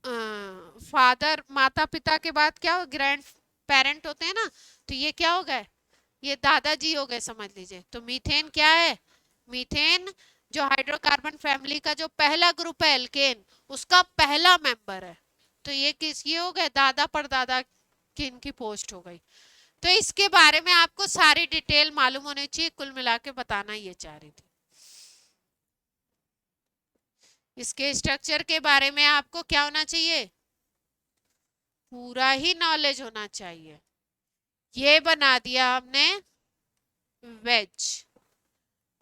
फादर माता पिता के बाद क्या हो, ग्रैंड पेरेंट होते हैं ना, तो ये क्या हो गए, ये दादाजी हो गए समझ लीजिए। तो मीथेन क्या है, मीथेन जो हाइड्रोकार्बन फैमिली का जो पहला ग्रुप है एल्केन, उसका पहला मेंबर है। तो ये किस, ये हो गए दादा परदादा की इनकी पोस्ट हो गई। तो इसके बारे में आपको सारी डिटेल मालूम होनी चाहिए, कुल मिला के बताना ये चाह रही थी। इसके स्ट्रक्चर के बारे में आपको क्या होना चाहिए, पूरा ही नॉलेज होना चाहिए। ये बना दिया हमने वेज,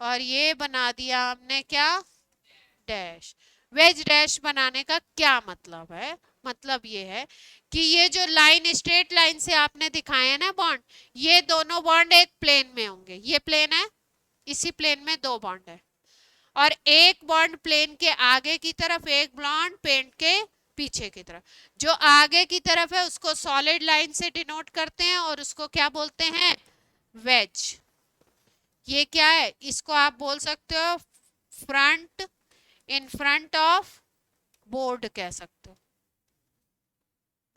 और ये बना दिया हमने क्या, डैश। वेज डैश बनाने का क्या मतलब है, मतलब ये है कि ये जो लाइन स्ट्रेट लाइन से आपने दिखाए हैं ना बॉन्ड, ये दोनों बॉन्ड एक प्लेन में होंगे, ये प्लेन है, इसी प्लेन में दो बॉन्ड है, और एक बॉन्ड प्लेन के आगे की तरफ, एक बॉन्ड पेंट के पीछे की तरफ। जो आगे की तरफ है उसको सॉलिड लाइन से डिनोट करते हैं और उसको क्या बोलते हैं, वेज। ये क्या है, इसको आप बोल सकते हो front, in front of board कह सकते हो।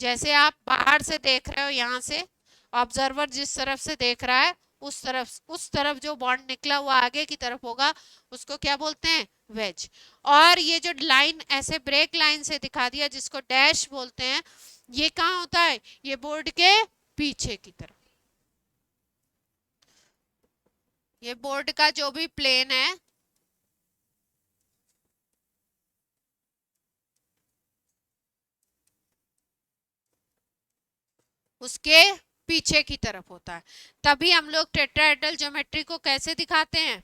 जैसे आप बाहर से देख रहे हो, यहां से ऑब्जर्वर जिस तरफ से देख रहा है, उस तरफ जो बॉन्ड निकला हुआ आगे की तरफ होगा, उसको क्या बोलते हैं, वेज। और ये जो लाइन ऐसे ब्रेक लाइन से दिखा दिया जिसको डैश बोलते हैं, ये कहाँ होता है, ये बोर्ड के पीछे की तरफ। ये बोर्ड का जो भी प्लेन है, उसके पीछे की तरफ होता है। तभी हम लोग टेट्राहेड्रल ज्योमेट्री को कैसे दिखाते हैं,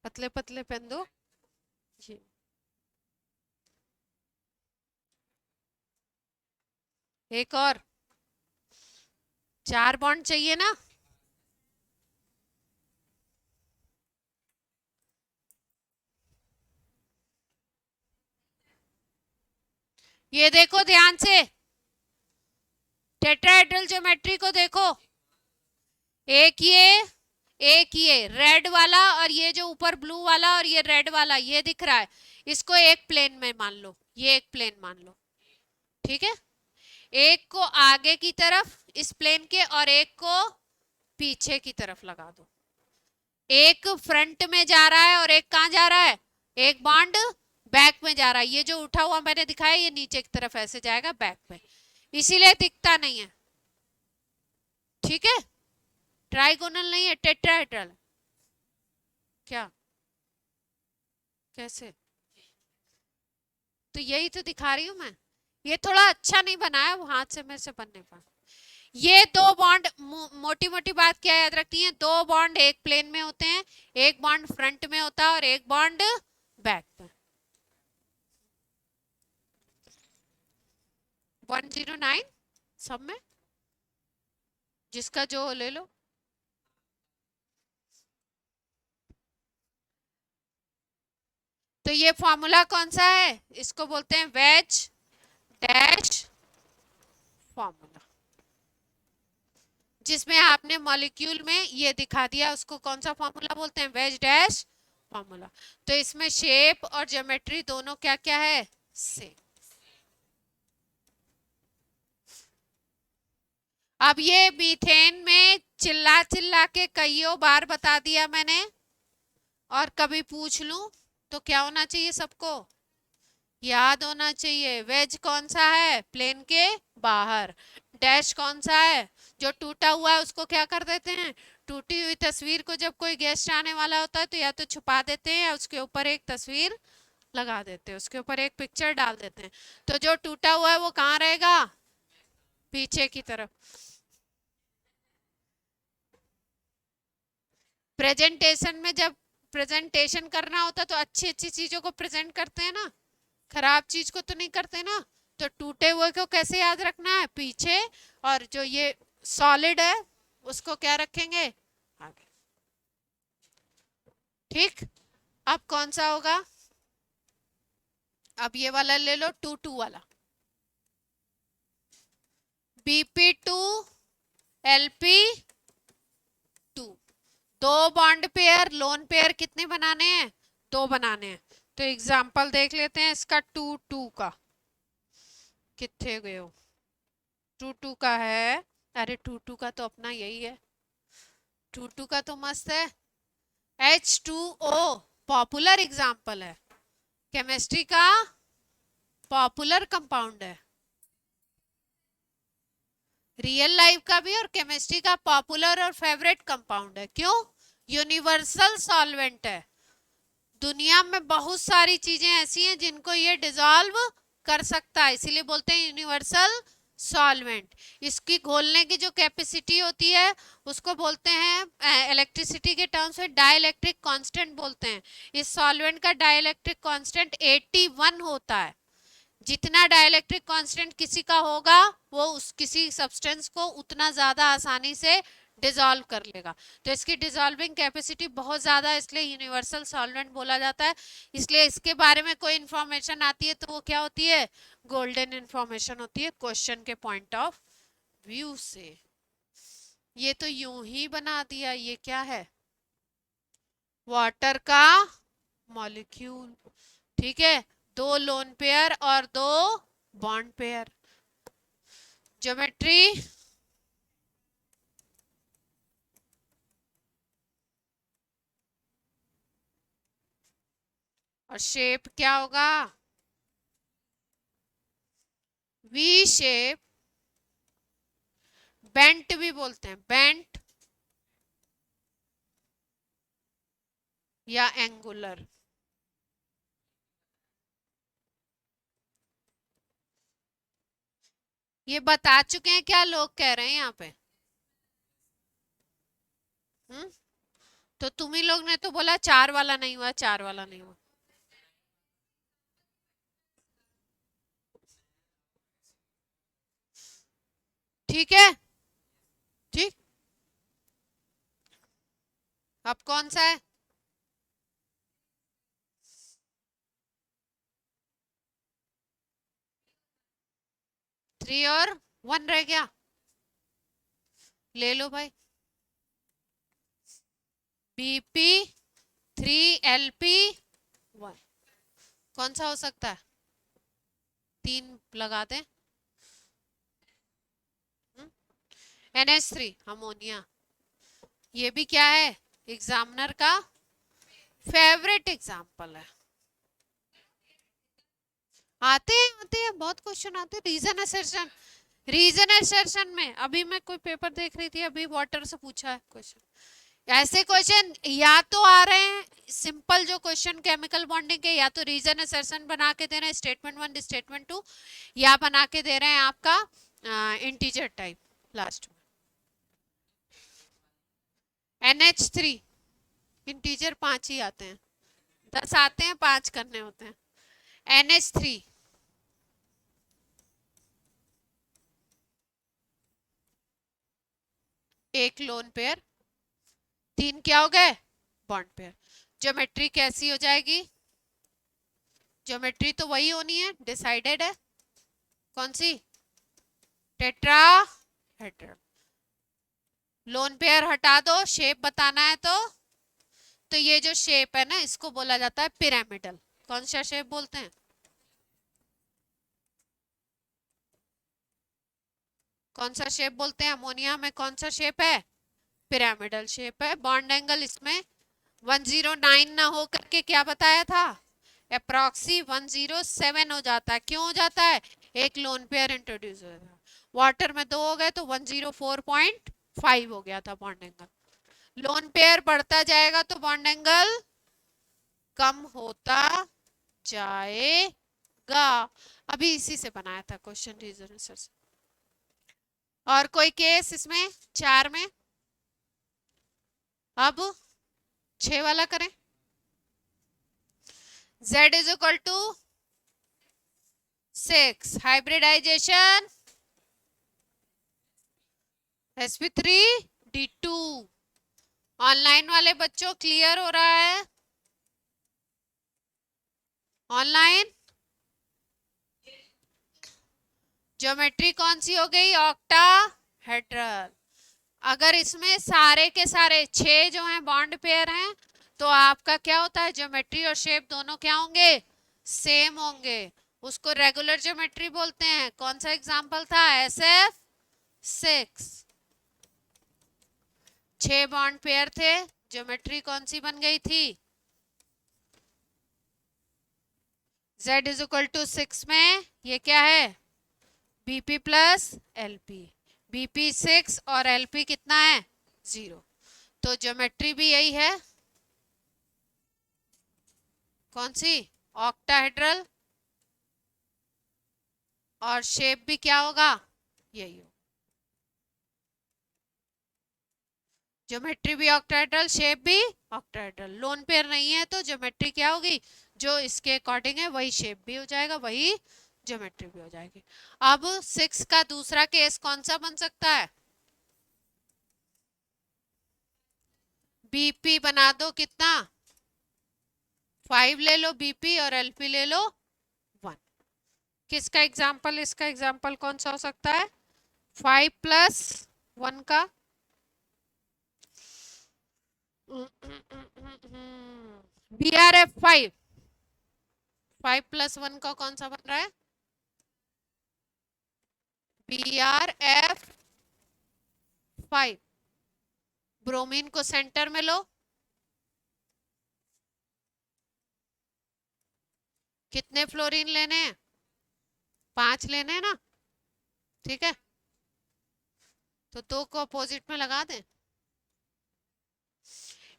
पतले पतले पेन दो जी। एक और, चार बॉन्ड चाहिए ना, ये देखो ध्यान से, टेट्राहेड्रल ज्योमेट्री को देखो, एक ये रेड वाला, और ये जो ऊपर ब्लू वाला और ये रेड वाला ये दिख रहा है, इसको एक प्लेन में मान लो, ये एक प्लेन मान लो, ठीक है। एक को आगे की तरफ इस प्लेन के, और एक को पीछे की तरफ लगा दो। एक फ्रंट में जा रहा है और एक कहां जा रहा है, एक बॉन्ड बैक में जा रहा है। ये जो उठा हुआ मैंने दिखाया, ये नीचे की तरफ ऐसे जाएगा बैक में, इसीलिए दिखता नहीं है, ठीक है। ट्राइगोनल नहीं है, टेट्राहेड्रल। क्या, कैसे, तो यही तो दिखा रही हूं मैं। ये थोड़ा अच्छा नहीं बनाया, वो हाथ से मेरे से बनने पर। ये दो बॉन्ड, मोटी मोटी बात क्या याद रखती है, दो बॉन्ड एक प्लेन में होते हैं, एक बॉन्ड फ्रंट में होता है और एक बॉन्ड बैक में। 109 सब में, जिसका जो ले लो। तो ये फॉर्मूला कौन सा है, इसको बोलते हैं वेज डैश फॉर्मूला, जिसमें आपने मॉलिक्यूल में ये दिखा दिया, उसको कौन सा फॉर्मूला बोलते हैं, वेज डैश फॉर्मूला। तो इसमें शेप और ज्योमेट्री दोनों क्या क्या है, सेम। अब ये मीथेन में चिल्ला चिल्ला के कईयों बार बता दिया मैंने, और कभी पूछ लूं तो क्या होना चाहिए, सबको याद होना चाहिए। वेज कौन सा है, प्लेन के बाहर। डैश कौन सा है, जो टूटा हुआ है उसको क्या कर देते हैं, टूटी हुई तस्वीर को जब कोई गेस्ट आने वाला होता है तो या तो छुपा देते हैं या उसके ऊपर एक तस्वीर लगा देते हैं, उसके ऊपर एक पिक्चर डाल देते हैं। तो जो टूटा हुआ है वो कहाँ रहेगा, पीछे की तरफ। प्रेजेंटेशन में जब प्रेजेंटेशन करना होता तो अच्छी अच्छी चीजों को प्रेजेंट करते हैं ना, खराब चीज को तो नहीं करते ना। तो टूटे हुए को कैसे याद रखना है, पीछे, और जो ये सॉलिड है उसको क्या रखेंगे, आगे, ठीक। अब कौन सा होगा, अब ये वाला ले लो, 2 2 वाला, BP2 LP दो बॉन्ड पेयर, लोन पेयर कितने बनाने हैं? दो बनाने हैं। तो एग्जाम्पल देख लेते हैं इसका, 2 2 का। कितने गए हो? 2 2 का है। अरे 2 2 का तो अपना यही है, 2 2 का तो मस्त है। H2O पॉपुलर एग्जाम्पल है, केमिस्ट्री का पॉपुलर कंपाउंड है, रियल लाइफ का भी और केमिस्ट्री का पॉपुलर और फेवरेट कंपाउंड है। क्यों? यूनिवर्सल सॉल्वेंट है। दुनिया में बहुत सारी चीजें ऐसी हैं जिनको ये डिसॉल्व कर सकता है, इसीलिए बोलते हैं यूनिवर्सल सॉल्वेंट। इसकी घोलने की जो कैपेसिटी होती है उसको बोलते हैं, इलेक्ट्रिसिटी के टर्म्स में डाइलेक्ट्रिक कांस्टेंट बोलते हैं। इस सॉल्वेंट का डाइलेक्ट्रिक कांस्टेंट 81 होता है। जितना डाइलेक्ट्रिक कांस्टेंट किसी का होगा वो उस किसी सब्सटेंस को उतना ज्यादा आसानी से डिसॉल्व कर लेगा। तो इसकी डिसॉल्विंग कैपेसिटी बहुत ज्यादा है, इसलिए यूनिवर्सल सॉल्वेंट बोला जाता है। इसलिए इसके बारे में कोई इंफॉर्मेशन आती है तो वो क्या होती है? गोल्डन इंफॉर्मेशन होती है क्वेश्चन के पॉइंट ऑफ व्यू से। ये तो यूं ही बना दिया, ये क्या है? वाटर का मॉलिक्यूल। ठीक है, दो लोन पेयर और दो बॉन्ड पेयर। ज्योमेट्री और शेप क्या होगा? वी शेप, बेंट भी बोलते हैं, बेंट या एंगुलर। ये बता चुके हैं क्या लोग कह रहे हैं यहाँ पे? तो तुम ही लोग ने तो बोला चार वाला नहीं हुआ, चार वाला नहीं हुआ। ठीक है, ठीक। अब कौन सा है? 3 और 1 रह गया, ले लो भाई। BP3LP1 कौन सा हो सकता है? 3 लगा दें। NH3 ammonia. ये भी क्या है? एग्जामिनर का फेवरेट एग्जाम्पल है। आते हैं बहुत क्वेश्चन आते हैं रीजन असर्शन। रीजन असर्शन में अभी मैं कोई पेपर देख रही थी, अभी वाटर से पूछा है क्वेश्चन। ऐसे क्वेश्चन या तो आ रहे हैं सिंपल जो क्वेश्चन केमिकल बॉन्डिंग के, या तो रीजन असर्शन बना के दे रहे हैं स्टेटमेंट 1 स्टेटमेंट 2, या बना के दे रहे हैं आपका इंटीजर टाइप लास्ट में। NH3 इंटीजर 5 ही आते हैं, 10 आते हैं, 5 करने होते हैं। NH3 एक लोन पेयर, 3 क्या हो गए? Bond pair. ज्योमेट्री कैसी हो जाएगी? ज्योमेट्री तो वही होनी है, डिसाइडेड है। कौन सी? टेट्राहेड्रल। लोन पेयर हटा दो, शेप बताना है तो ये जो शेप है ना इसको बोला जाता है पिरामिडल। कौन सा शेप बोलते हैं? कौन सा शेप बोलते हैं? अमोनिया में कौन सा शेप है? पिरामिडल शेप है। बॉन्ड एंगल इसमें 109 ना हो करके क्या बताया था? अप्रॉक्सी 107 हो जाता है। क्यों हो जाता है? एक लोन पेयर इंट्रोड्यूस हो जाता है। वाटर में 2 हो गए तो 104.5 हो गया था बॉन्ड एंगल। लोन पेयर बढ़ता जाएगा तो बॉन्ड एंगल कम होता जाएगा। अभी इसी से बनाया था क्वेश्चन रीजन सर से। और कोई केस इसमें 4 में? अब 6 वाला करें। Z is equal to 6 hybridization sp3d2। Online वाले बच्चों क्लियर हो रहा है? ऑनलाइन ज्योमेट्री कौन सी हो गई? ऑक्टाहेड्रल। अगर इसमें सारे के सारे 6 जो हैं बॉन्ड पेयर हैं तो आपका क्या होता है, ज्योमेट्री और शेप दोनों क्या होंगे, सेम होंगे। उसको रेगुलर ज्योमेट्री बोलते हैं। कौन सा एग्जांपल था, SF6। 6 बॉन्ड पेयर थे, ज्योमेट्री कौन सी बन गई थी, Z इज इक्वल टू 6 में ये क्या है, BP प्लस LP। BP 6 और LP कितना है, 0। तो ज्योमेट्री भी यही है, कौन सी, ऑक्टाहेड्रल, और शेप भी क्या होगा, यही हो। ज्योमेट्री भी ऑक्टाहेड्रल, शेप भी ऑक्टाहेड्रल। लोन पेयर नहीं है तो ज्योमेट्री क्या होगी, जो इसके अकॉर्डिंग है वही शेप भी हो जाएगा, वही ज्योमेट्री भी हो जाएगी। अब 6 का दूसरा केस कौन सा बन सकता है, BP बना दो कितना, 5 ले लो BP और LP ले लो 1। किसका एग्जाम्पल, इसका एग्जाम्पल कौन सा हो सकता है, 5 प्लस 1 का, BRF 5। 5 प्लस 1 का कौन सा बन रहा है, BRF 5। ब्रोमीन को सेंटर में लो, कितने फ्लोरीन लेने हैं, 5 लेने हैं ना, ठीक है। तो 2 को अपोजिट में लगा दें,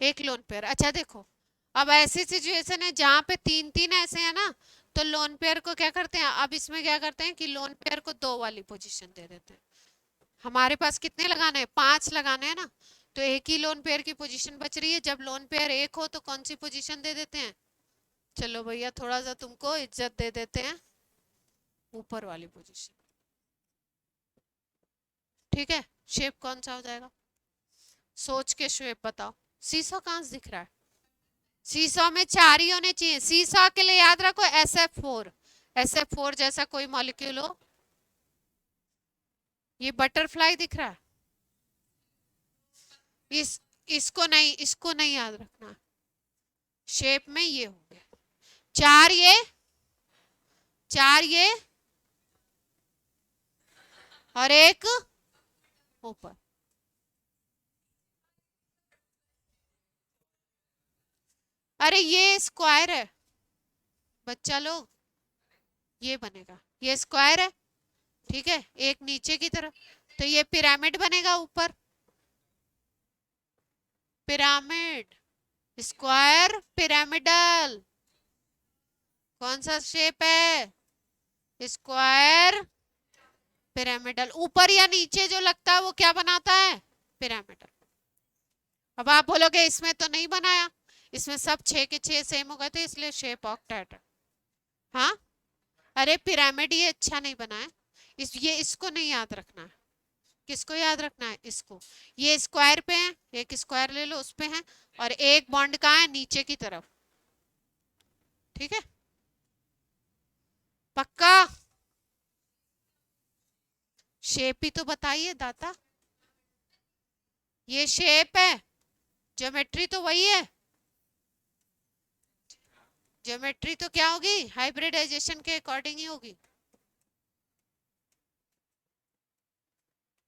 एक लोन पेयर। अच्छा देखो, अब ऐसी सिचुएशन है जहां पे 3 3 ऐसे हैं ना, तो लोन पेयर को क्या करते हैं, अब इसमें क्या करते हैं कि लोन पेयर को 2 वाली पोजीशन दे देते हैं। हमारे पास कितने लगाने हैं, 5 लगाने हैं ना, तो एक ही लोन पेयर की पोजीशन बच रही है। जब लोन पेयर एक हो तो कौन सी पोजीशन दे देते हैं, चलो भैया थोड़ा सा तुमको इज्जत दे देते हैं, ऊपर वाली पोजीशन, ठीक है। शेप कौन सा हो जाएगा, सोच के शेप बताओ। सीसॉ कहां से दिख रहा है, सीसॉ में 4 ही होने चाहिए। सीसॉ के लिए याद रखो SF4, SF4 जैसा कोई मॉलिक्यूल हो। ये बटरफ्लाई दिख रहा है, इसको नहीं, इसको नहीं याद रखना, शेप में ये हो गया 4, ये 4, ये और एक ऊपर। अरे ये स्क्वायर है बच्चा लोग, ये बनेगा, ये स्क्वायर है, ठीक है, एक नीचे की तरफ, तो ये पिरामिड बनेगा ऊपर, पिरामिड, स्क्वायर पिरामिडल। कौन सा शेप है, स्क्वायर पिरामिडल। ऊपर या नीचे जो लगता है वो क्या बनाता है, पिरामिडल। अब आप बोलोगे इसमें तो नहीं बनाया, इसमें सब 6 के 6 सेम हो गए थे इसलिए शेप ऑक्टाहेड्रल। हाँ, अरे पिरामिड ये अच्छा नहीं बना है, ये इसको नहीं याद रखना है। किसको याद रखना है, इसको। ये स्क्वायर पे है, एक स्क्वायर ले लो उस पे है, और एक बॉन्ड कहाँ है, नीचे की तरफ, ठीक है, पक्का। शेप ही तो बताइए दाता, ये शेप है, ज्योमेट्री तो वही है। ज्योमेट्री तो क्या होगी, हाइब्रिडाइजेशन के अकॉर्डिंग ही होगी।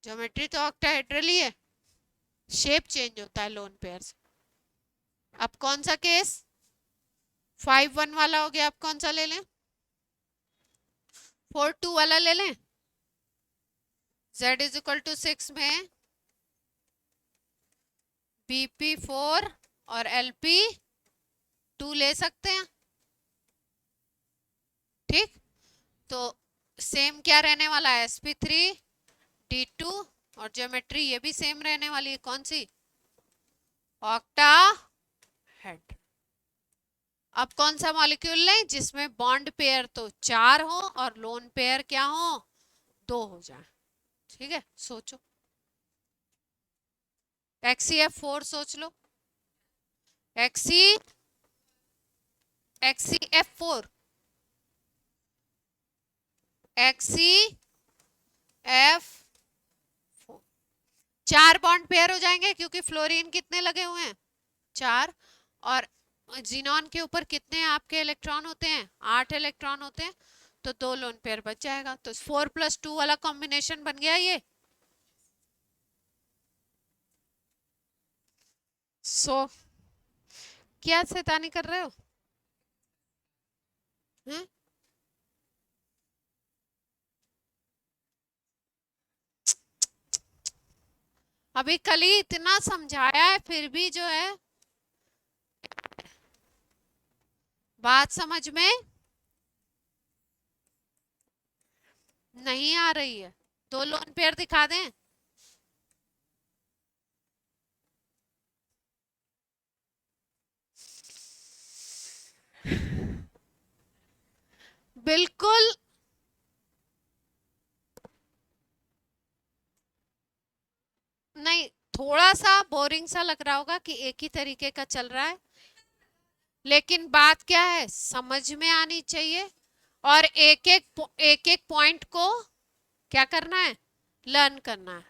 ज्योमेट्री तो ऑक्टाहेड्रल ही है, शेप चेंज होता है लोन पेयर से। अब कौन सा केस, 5 1 वाला हो गया, अब कौन सा ले लें, 4 2 वाला ले लें। Z इज इक्वल टू 6 में BP 4 और LP 2 ले सकते हैं, ठीक। तो सेम क्या रहने वाला है, sp3 D2, और ज्योमेट्री ये भी सेम रहने वाली है, कौन सी, ऑक्टाहेड। अब कौन सा मॉलिक्यूल लें जिसमें बॉन्ड पेयर तो 4 हो और लोन पेयर क्या हो, 2 हो जाए, ठीक है। सोचो, XCF4 सोच लो, XCF4, XCF4, 4 बॉन्ड पेयर हो जाएंगे क्योंकि फ्लोरीन कितने लगे हुए हैं 4, और जिनॉन के ऊपर कितने आपके इलेक्ट्रॉन होते हैं 8 इलेक्ट्रॉन होते हैं, तो 2 लोन पेयर बच जाएगा। तो 4+2 वाला कॉम्बिनेशन बन गया ये। क्या शैतानी कर रहे हो हैं? अभी कल ही इतना समझाया है फिर भी जो है बात समझ में नहीं आ रही है। 2 लोन पेयर दिखा दें? बिल्कुल नहीं, थोड़ा सा बोरिंग सा लग रहा होगा कि एक ही तरीके का चल रहा है, लेकिन बात क्या है समझ में आनी चाहिए, और एक एक पॉइंट को क्या करना है लर्न करना है।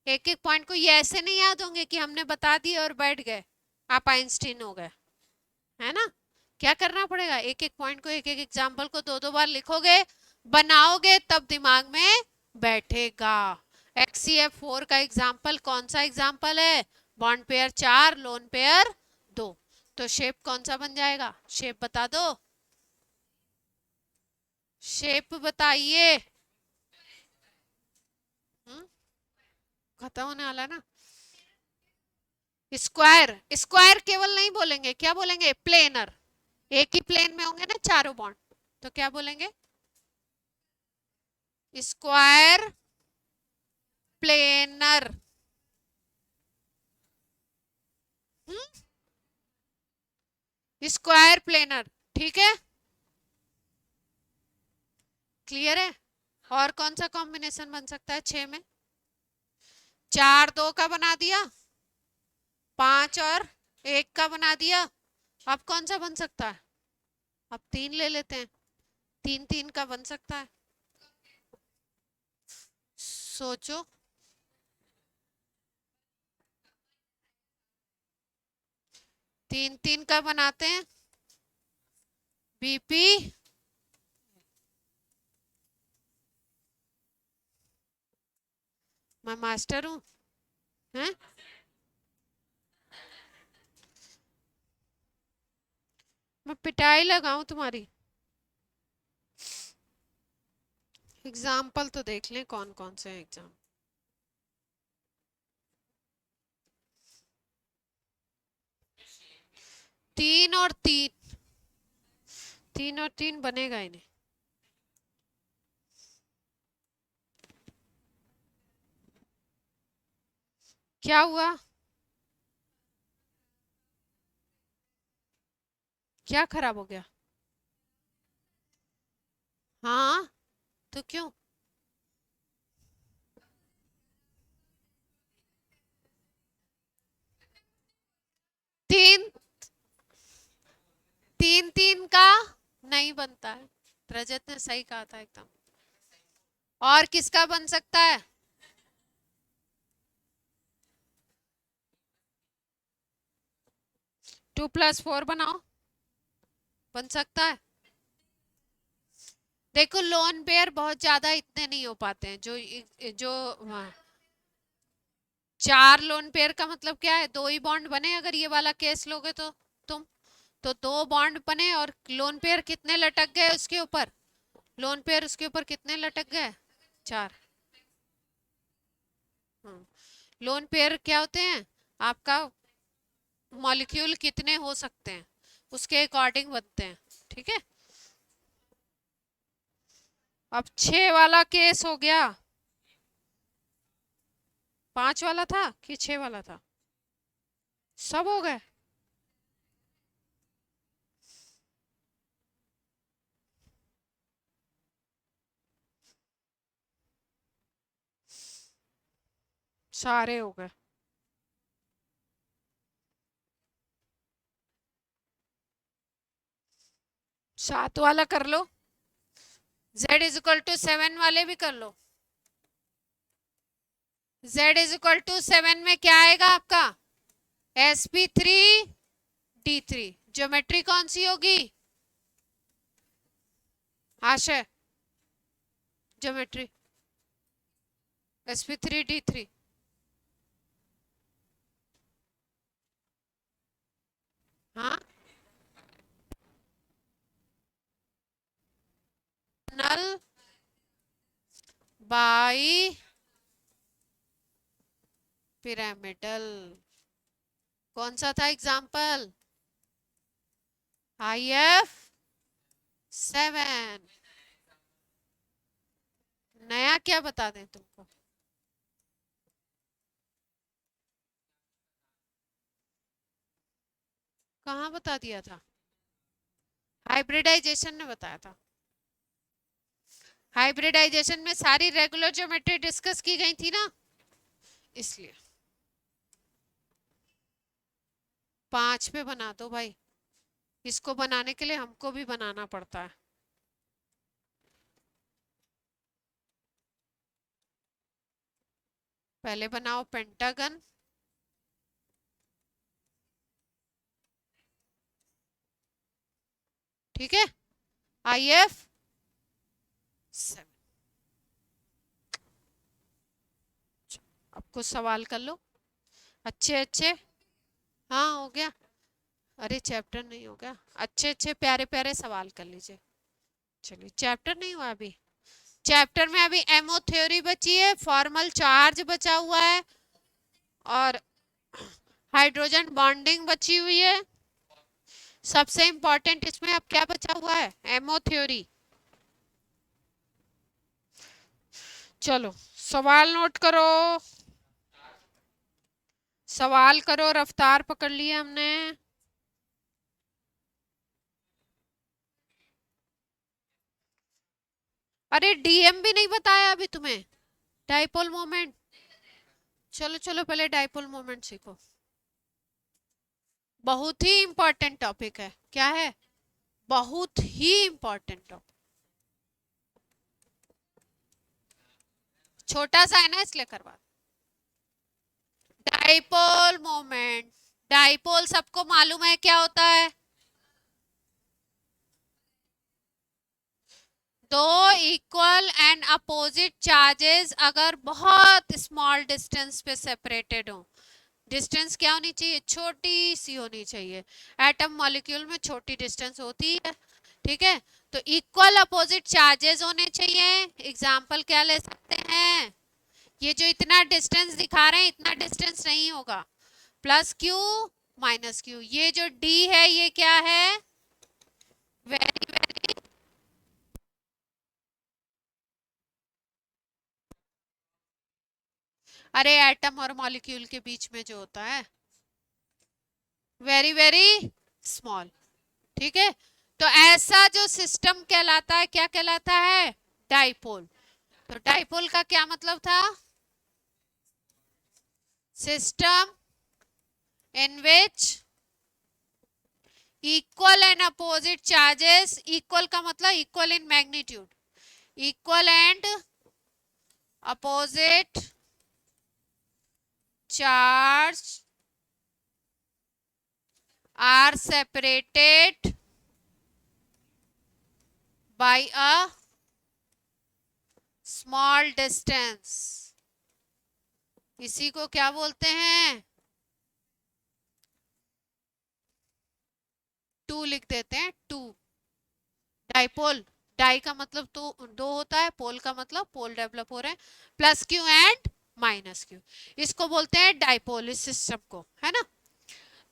एक एक पॉइंट को ये ऐसे नहीं याद होंगे कि हमने बता दिए और बैठ गए आप आइंस्टीन हो गए, है ना। क्या करना पड़ेगा, एक एक पॉइंट को एक एक एग्जाम्पल को 2-2 बार लिखोगे बनाओगे तब दिमाग में बैठेगा। XCF4 का एग्जाम्पल कौन सा एग्जाम्पल है, बॉन्ड पेयर 4 लोन पेयर 2, तो शेप कौन सा बन जाएगा, शेप बता दो, शेप बताइए। खत्म होने वाला है ना। स्क्वायर, स्क्वायर केवल नहीं बोलेंगे, क्या बोलेंगे प्लेनर, एक ही प्लेन में होंगे ना चारों बॉन्ड, तो क्या बोलेंगे स्क्वायर प्लेनर। स्क्वायर प्लेनर, ठीक है क्लियर है। और कौन सा कॉम्बिनेशन बन सकता है 6 में, 4 2 का बना दिया, 5 और 1 का बना दिया, अब कौन सा बन सकता है, अब 3 ले लेते हैं, 3 3 का बन सकता है, सोचो। 3 3 का बनाते हैं BP, मैं मास्टर हूं हैं, मैं पिटाई लगाऊं तुम्हारी। एग्जाम्पल तो देख लें कौन कौन से एग्जाम, 3 और 3, 3 और 3 बनेगा ही नहीं। क्या हुआ, क्या खराब हो गया, हाँ तो क्यों, 3 3 3 का नहीं बनता है, रजत ने सही कहा था एकदम। और किसका बन सकता है, 2+4 बनाओ, बन सकता है। देखो लोन पेयर बहुत ज्यादा इतने नहीं हो पाते हैं, जो 4 लोन पेयर का मतलब क्या है, 2 ही बॉन्ड बने अगर ये वाला केस लोगे तो तुम, तो 2 बॉन्ड बने और लोन पेयर कितने लटक गए उसके ऊपर, लोन पेयर उसके ऊपर कितने लटक गए 4। लोन पेयर क्या होते हैं आपका, मॉलिक्यूल कितने हो सकते हैं उसके अकॉर्डिंग बनते हैं, ठीक है। अब 6 वाला केस हो गया, 5 वाला था कि 6 वाला था, सब हो गए। सारे हो गए। सात वाला कर लो, Z = 7 वाले भी कर लो, Z इज इक्वल टू 7 में क्या आएगा आपका sp3d3। ज्योमेट्री कौन सी होगी आशय ज्योमेट्री sp3d3। हाँ नल बाई पिरामिडल। कौन सा था एग्जाम्पल IF7। नया क्या बता दें तुमको कहाँ बता दिया था हाइब्रिडाइजेशन ने बताया था। हाइब्रिडाइजेशन में सारी रेगुलर ज्योमेट्री डिस्कस की गई थी ना इसलिए 5 पे बना दो भाई। इसको बनाने के लिए हमको भी बनाना पड़ता है। पहले बनाओ पेंटागन ठीक है IF7। अब कुछ सवाल कर लो अच्छे अच्छे। हाँ हो गया। अरे चैप्टर नहीं हो गया अच्छे अच्छे प्यारे प्यारे सवाल कर लीजिए। चलिए चैप्टर नहीं हुआ अभी। चैप्टर में अभी एमओ थ्योरी बची है फॉर्मल चार्ज बचा हुआ है और हाइड्रोजन बॉन्डिंग बची हुई है। सबसे इंपॉर्टेंट इसमें अब क्या बचा हुआ है एमओ थ्योरी। चलो सवाल नोट करो सवाल करो रफ्तार पकड़ लिया हमने। अरे डीएम भी नहीं बताया अभी तुम्हें डाइपोल मोमेंट। चलो चलो पहले डाइपोल मोमेंट सीखो। बहुत ही इंपॉर्टेंट टॉपिक है क्या है बहुत ही इंपॉर्टेंट टॉपिक। छोटा सा है ना इसलिए करवा। डाइपोल मोमेंट डाइपोल सबको मालूम है क्या होता है दो इक्वल एंड अपोजिट चार्जेस अगर बहुत स्मॉल डिस्टेंस पे सेपरेटेड हो। डिस्टेंस क्या होनी चाहिए छोटी सी होनी चाहिए। एटम मॉलिक्यूल में छोटी डिस्टेंस होती है ठीक है। तो इक्वल अपोजिट चार्जेस होने चाहिए। एग्जाम्पल क्या ले सकते हैं ये जो इतना डिस्टेंस दिखा रहे हैं इतना डिस्टेंस नहीं होगा प्लस क्यू माइनस क्यू। ये जो डी है ये क्या है वेरी वेरी अरे एटम और मॉलिक्यूल के बीच में जो होता है वेरी वेरी स्मॉल ठीक है। तो ऐसा जो सिस्टम कहलाता है क्या कहलाता है डाइपोल। तो डाइपोल का क्या मतलब था system in which equal and opposite charges equal का मतलब equal in magnitude equal and opposite charge are separated by a small distance। इसी को क्या बोलते हैं टू लिख देते हैं टू। डाइपोल डाई का मतलब तो दो होता है पोल का मतलब पोल डेवलप हो रहे हैं plus Q and minus Q. इसको बोलते हैं डाइपोल इस सिस्टम को है ना।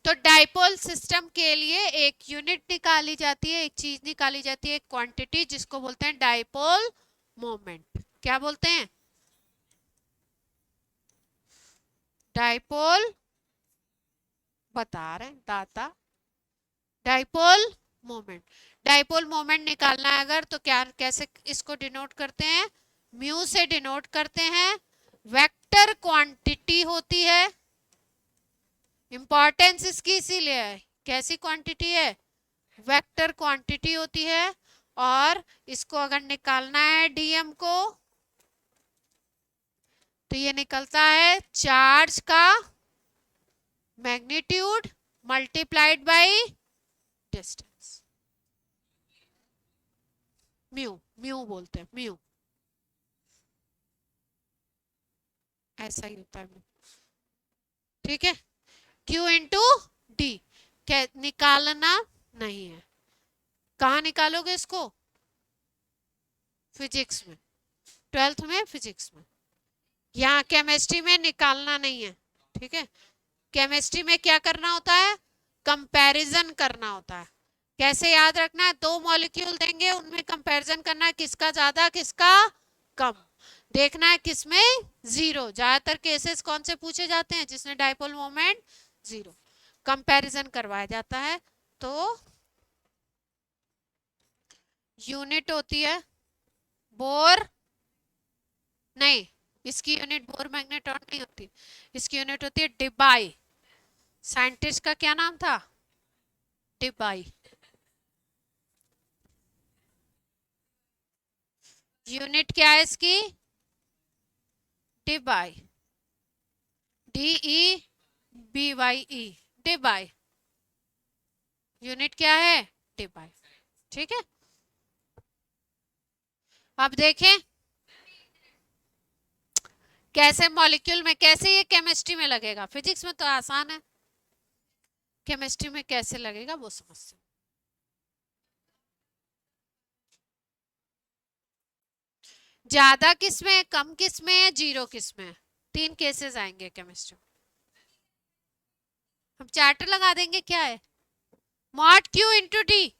तो डाइपोल सिस्टम के लिए एक यूनिट निकाली जाती है एक चीज निकाली जाती है एक क्वांटिटी जिसको बोलते हैं डाइपोल मोमेंट। क्या बोलते हैं डाइपोल बता रहे हैं दाता डाइपोल मोमेंट। डाइपोल मोमेंट निकालना है अगर तो क्या कैसे इसको डिनोट करते हैं म्यू से डिनोट करते हैं। वेक्टर क्वांटिटी होती है इंपॉर्टेंस इसकी इसीलिए है कैसी क्वांटिटी है वेक्टर क्वांटिटी होती है। और इसको अगर निकालना है डीएम को तो ये निकलता है चार्ज का magnitude multiplied by distance, mu, mu बोलते हैं, म्यू, ऐसा ही होता है म्यू। ठीक है, Q इंटू डी निकालना नहीं है। कहाँ निकालोगे इसको? फिजिक्स में, 12th में फिजिक्स में। यहाँ केमिस्ट्री में निकालना नहीं है। ठीक है, केमिस्ट्री में क्या करना होता है? कंपैरिजन करना होता है। कैसे याद रखना है? दो मॉलिक्यूल देंगे, उनमें कंपैरिजन करना है, किसका ज्यादा किसका कम। देखना है किसमें जीरो। ज्यादातर केसेस कौन से पूछे जाते हैं? जिसमें डाइपोल मोमेंट जीरो। कंपैरिजन करवाया जाता है। तो यूनिट होती है बोर, नहीं, इसकी यूनिट बोर मैग्नेट्रॉन नहीं होती, इसकी यूनिट होती है डिबाई। साइंटिस्ट का क्या नाम था? डिबाई। यूनिट क्या है इसकी? Debye, DEBYE, Debye. यूनिट क्या है? डिबाई। ठीक है, अब देखें कैसे मॉलिक्यूल में, कैसे ये केमिस्ट्री में लगेगा। फिजिक्स में तो आसान है, केमिस्ट्री में कैसे लगेगा वो समझते हैं। ज्यादा किसमें, कम किसमें, जीरो किसमें, तीन केसेस आएंगे केमिस्ट्री में। हम चार्टर लगा देंगे, क्या है? Mod Q into D.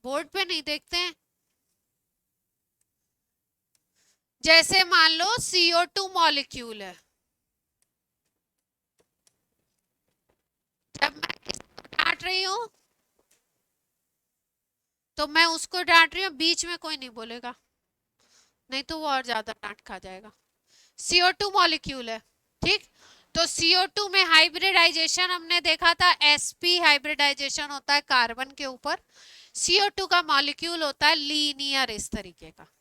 Board पे नहीं देखते हैं? जैसे मान लो CO2 मॉलिक्यूल है, जब मैं किसको डांट रही हूं तो मैं उसको डांट रही हूँ, बीच में कोई नहीं बोलेगा, नहीं तो वो और ज्यादा डांट खा जाएगा। CO2 मॉलिक्यूल है, ठीक। तो CO2 में हाइब्रिडाइजेशन हमने देखा था, sp हाइब्रिडाइजेशन होता है कार्बन के ऊपर। CO2 का मॉलिक्यूल होता है लीनियर इस तरीके का।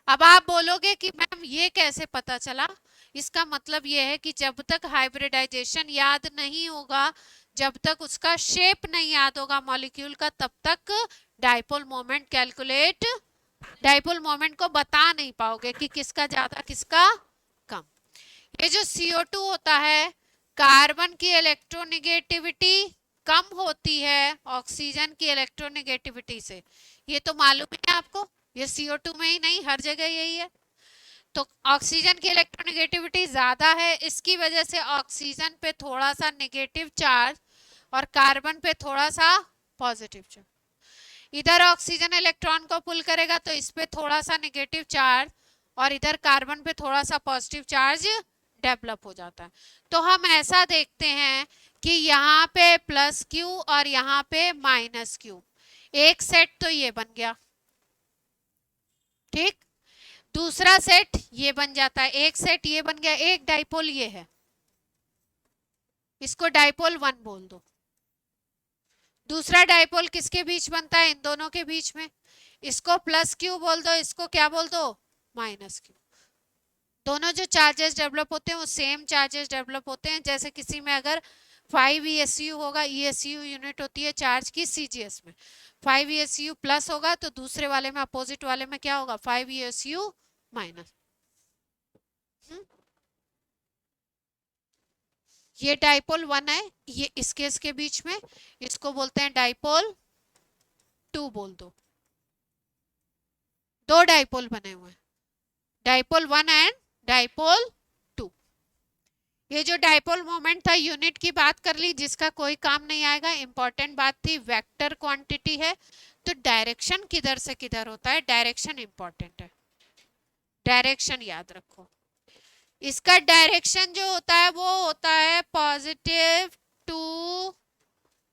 अब आप बोलोगे कि मैम ये कैसे पता चला? इसका मतलब ये है कि जब तक हाइब्रिडाइजेशन याद नहीं होगा, जब तक उसका शेप नहीं याद होगा मॉलिक्यूल का, तब तक dipole moment calculate, dipole moment को बता नहीं पाओगे कि किसका ज्यादा किसका कम। ये जो CO2 होता है, कार्बन की इलेक्ट्रोनेगेटिविटी कम होती है ऑक्सीजन की इलेक्ट्रोनेगेटिविटी से। ये तो मालूम है आपको, ये CO2 में ही नहीं, हर जगह यही है। तो ऑक्सीजन की इलेक्ट्रोनेगेटिविटी ज्यादा है, इसकी वजह से ऑक्सीजन पे थोड़ा सा नेगेटिव चार्ज और कार्बन पे थोड़ा सा पॉजिटिव चार्ज। इधर ऑक्सीजन इलेक्ट्रॉन को पुल करेगा तो इस पे थोड़ा सा नेगेटिव चार्ज और इधर कार्बन पे थोड़ा सा पॉजिटिव चार्ज डेवलप हो जाता है। तो हम ऐसा देखते हैं कि यहाँ पे +Q और यहाँ पे -Q, एक सेट तो ये बन गया, ठीक। दूसरा सेट ये बन जाता है, एक सेट ये बन गया, एक डाइपोल ये है, इसको डाइपोल 1 बोल दो। दूसरा डाइपोल किसके बीच बनता है? इन दोनों के बीच में, इसको +Q बोल दो, इसको क्या बोल दो? -Q। दोनों जो चार्जेस डेवलप होते हैं वो सेम चार्जेस डेवलप होते हैं। जैसे किसी में अगर 5 ESU होगा, ESU यूनिट होती है चार्ज की CGS में, 5 ESU प्लस होगा तो दूसरे वाले में, अपोजिट वाले में क्या होगा? 5 ESU माइनस। ये डाइपोल 1 है, ये इसके इसके बीच में, इसको बोलते हैं डाइपोल 2 बोल दो। दो डाइपोल बने हुए हैं, डाइपोल 1 एंड डाइपोल 2। ये जो डाइपोल मोमेंट था, यूनिट की बात कर ली जिसका कोई काम नहीं आएगा। इंपॉर्टेंट बात थी वेक्टर क्वांटिटी है, तो डायरेक्शन किधर से किधर होता है, डायरेक्शन इंपॉर्टेंट है, डायरेक्शन याद रखो। इसका डायरेक्शन जो होता है वो होता है positive to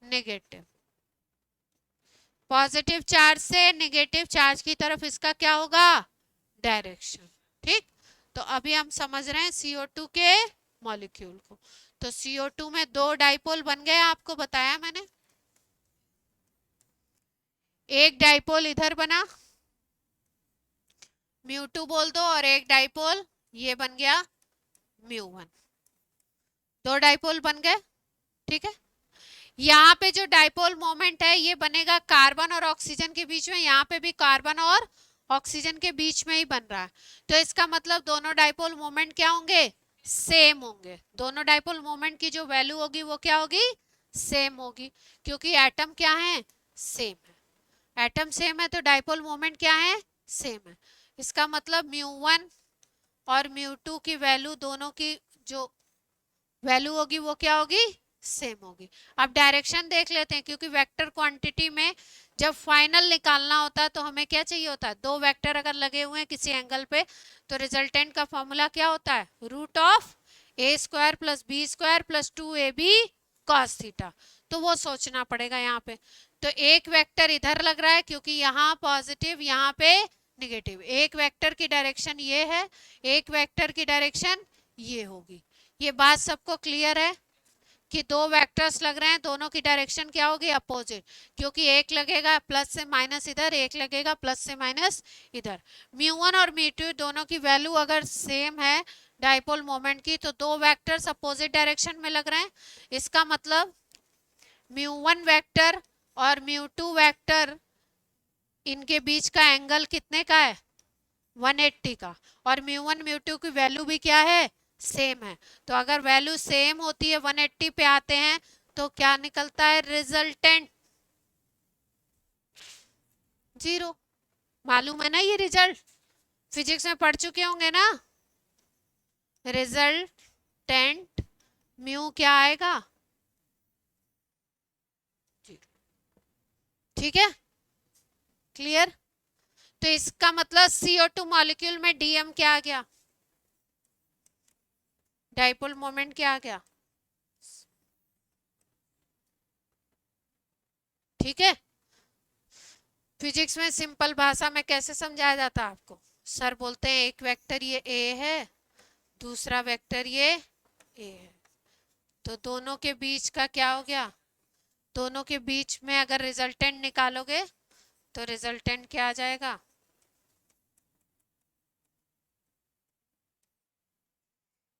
negative, positive charge से नेगेटिव चार्ज की तरफ इसका क्या होगा? डायरेक्शन, ठीक। तो अभी हम समझ रहे हैं CO2 के मॉलिक्यूल को। तो CO2 में दो डाइपोल बन गए, आपको बताया मैंने। एक डाइपोल इधर बना, μ2 बोल दो और एक डाइपोल, ये बन गया μ1, दो डाइपोल बन गए। ठीक है, यहाँ पे जो डाइपोल मोमेंट है ये बनेगा कार्बन और ऑक्सीजन के बीच में, यहाँ पे भी कार्बन और ऑक्सीजन के बीच में ही बन रहा है। तो इसका मतलब दोनों डाइपोल मोमेंट क्या होंगे, सेम होंगे। दोनों डाइपोल मोमेंट की जो वैल्यू होगी वो क्या होगी, सेम होगी, क्योंकि एटम क्या है, सेम है। एटम सेम है तो डाइपोल मोमेंट क्या है, सेम है। इसका मतलब μ1 और μ2 की वैल्यू, दोनों की जो वैल्यू होगी वो क्या होगी, सेम होगी। अब डायरेक्शन देख लेते हैं, क्योंकि वेक्टर क्वांटिटी में जब फाइनल निकालना होता है तो हमें क्या चाहिए होता है, दो वेक्टर अगर लगे हुए हैं किसी एंगल पे तो रिजल्टेंट का फॉर्मूला क्या होता है, root of A square plus B square plus 2ab cos थीटा। तो वो सोचना पड़ेगा यहाँ पे। तो एक वेक्टर इधर लग रहा है क्योंकि यहाँ पॉजिटिव यहाँ पे निगेटिव। एक वेक्टर की डायरेक्शन ये है, एक वेक्टर की डायरेक्शन ये होगी। ये बात सबको क्लियर है कि दो वेक्टर्स लग रहे हैं, दोनों की डायरेक्शन क्या होगी, अपोजिट, क्योंकि एक लगेगा प्लस से माइनस इधर, एक लगेगा प्लस से माइनस इधर। μ1 और μ2 दोनों की वैल्यू अगर सेम है डाइपोल मोमेंट की, तो दो वेक्टर्स अपोजिट डायरेक्शन में लग रहे हैं। इसका मतलब μ1 वेक्टर और μ2 वेक्टर, इनके बीच का एंगल कितने का है, 180 का, और μ1 μ2 की वैल्यू भी क्या है, सेम है। तो अगर वैल्यू सेम होती है, 180 पे आते हैं, तो क्या निकलता है, रिजल्टेंट 0। मालूम है ना ये रिजल्ट, फिजिक्स में पढ़ चुके होंगे ना। रिजल्टेंट म्यू क्या आएगा, 0। ठीक है, क्लियर। तो इसका मतलब CO2 मॉलिक्यूल में डीएम क्या आ गया, डाइपोल मोमेंट क्या आ गया। ठीक है, फिजिक्स में सिंपल भाषा में कैसे समझाया जाता है आपको, सर बोलते हैं एक वेक्टर ये ए है, दूसरा वेक्टर ये ए है, तो दोनों के बीच का क्या हो गया, दोनों के बीच में अगर रिजल्टेंट निकालोगे तो रिजल्टेंट क्या आ जाएगा,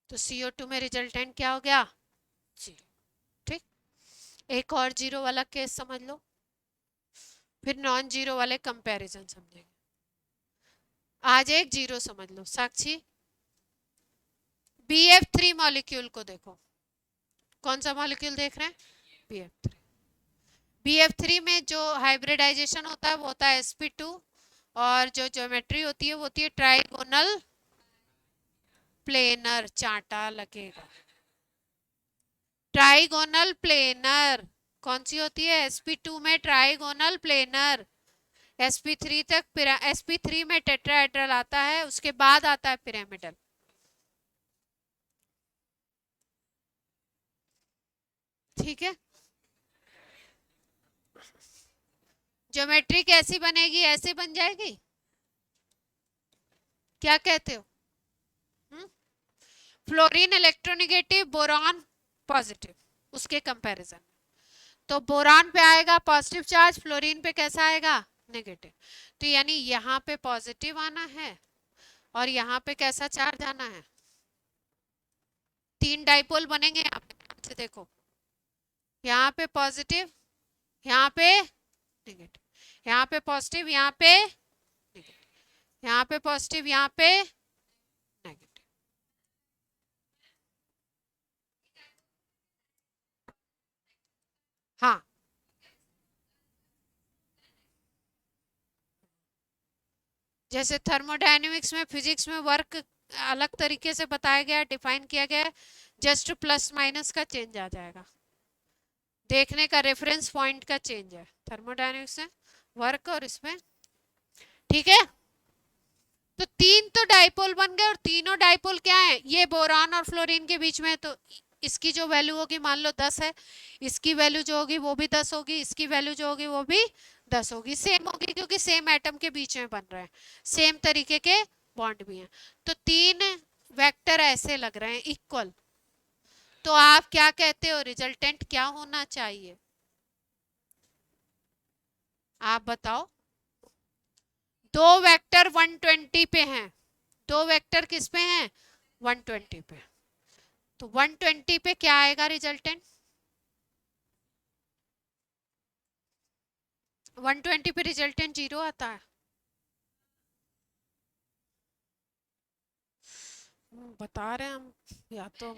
तो CO2 में रिजल्टेंट क्या हो गया, 0। ठीक, एक और 0 वाला केस समझ लो, फिर नॉन जीरो वाले कंपैरिजन समझेंगे। आज एक 0 समझ लो। साक्षी, BF3 मॉलिक्यूल को देखो, कौन सा मॉलिक्यूल देख रहे हैं, BF3। BF3 में जो हाइब्रिडाइजेशन होता है वो होता है sp2, और जो ज्योमेट्री होती है वो होती है ट्राइगोनल प्लेनर, चांटा लगेगा, ट्राइगोनल प्लेनर। कौन सी होती है, sp2 में ट्राइगोनल प्लेनर। sp3 तक sp3 में टेट्राहेड्रल आता है, उसके बाद आता है पिरामिडल। ठीक है, ज्योमेट्री कैसी बनेगी, ऐसे बन जाएगी, क्या कहते हो, फ्लोरीन इलेक्ट्रोनेगेटिव, बोरॉन पॉजिटिव, उसके कंपैरिजन। तो बोरान पे आएगा पॉजिटिव चार्ज, फ्लोरीन पे कैसा आएगा, नेगेटिव। तो यानी यहाँ पे पॉजिटिव आना है और यहाँ पे कैसा चार्ज आना है, तीन डाइपोल बनेंगे यहाँ पे, देखो यहाँ पे पॉजिटिव, यहाँ पे नेगेटिव, यहाँ पे पॉजिटिव, यहाँ पे नेगेटिव, यहाँ पे पॉजिटिव, यहाँ पे नेगेटिव। हाँ, जैसे थर्मोडायनेमिक्स में, फिजिक्स में वर्क अलग तरीके से बताया गया, डिफाइन किया गया है, जस्ट प्लस माइनस का चेंज आ जाएगा, देखने का रेफरेंस पॉइंट का चेंज है थर्मोडायनेमिक्स में वर्क और इसमें। ठीक है, तो तीन तो डाइपोल बन गए, और तीनों डाइपोल क्या है, ये बोरान और फ्लोरीन के बीच में, तो इसकी जो वैल्यू होगी मान लो 10 है, इसकी वैल्यू जो होगी वो भी 10 होगी, इसकी वैल्यू जो होगी वो भी 10 होगी, सेम होगी, क्योंकि सेम एटम के बीच में बन रहे हैं, सेम तरीके के बॉन्ड भी हैं। तो तीन वेक्टर ऐसे लग रहे हैं इक्वल, तो आप क्या कहते हो, रिजल्टेंट क्या होना चाहिए, आप बताओ। दो वेक्टर 120 पे हैं, दो वेक्टर किस पे हैं 120 पे, तो 120 पे क्या आएगा रिजल्टेंट, 120 पे रिजल्टेंट 0 आता है। बता रहे हैं हम, या तो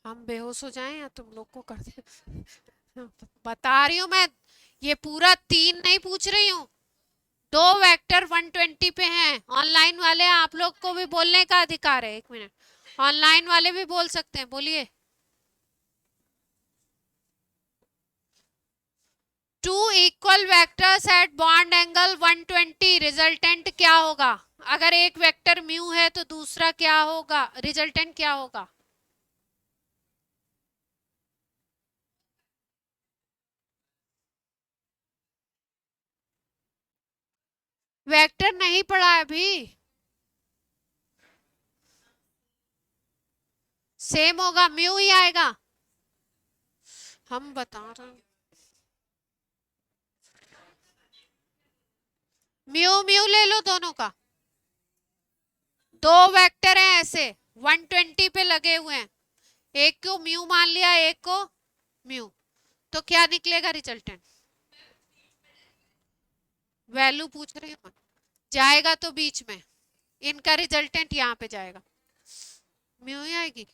हम बेहोश हो जाएं या तुम लोग को कर दे। बता रही हूँ मैं, ये पूरा 3 नहीं पूछ रही हूँ, दो वेक्टर 120 पे हैं। ऑनलाइन वाले आप लोग को भी बोलने का अधिकार है, 1 मिनट, ऑनलाइन वाले भी बोल सकते हैं, बोलिए। Two equal vectors at bond angle 120, resultant क्या होगा, अगर एक वेक्टर म्यू है तो दूसरा क्या होगा, रिजल्टेंट क्या होगा। वेक्टर नहीं पढ़ा है अभी, सेम होगा, म्यू ही आएगा, हम बता रहे हैं। म्यू म्यू ले लो दोनों का, दो वेक्टर हैं ऐसे 120 पे लगे हुए हैं, एक को म्यू मान लिया एक को म्यू, तो क्या निकलेगा रिजल्टेंट, वैल्यू पूछ रही हूँ, जाएगा तो बीच में, इनका रिजल्टेंट यहाँ पे जाएगा, म्यू ही आएगी।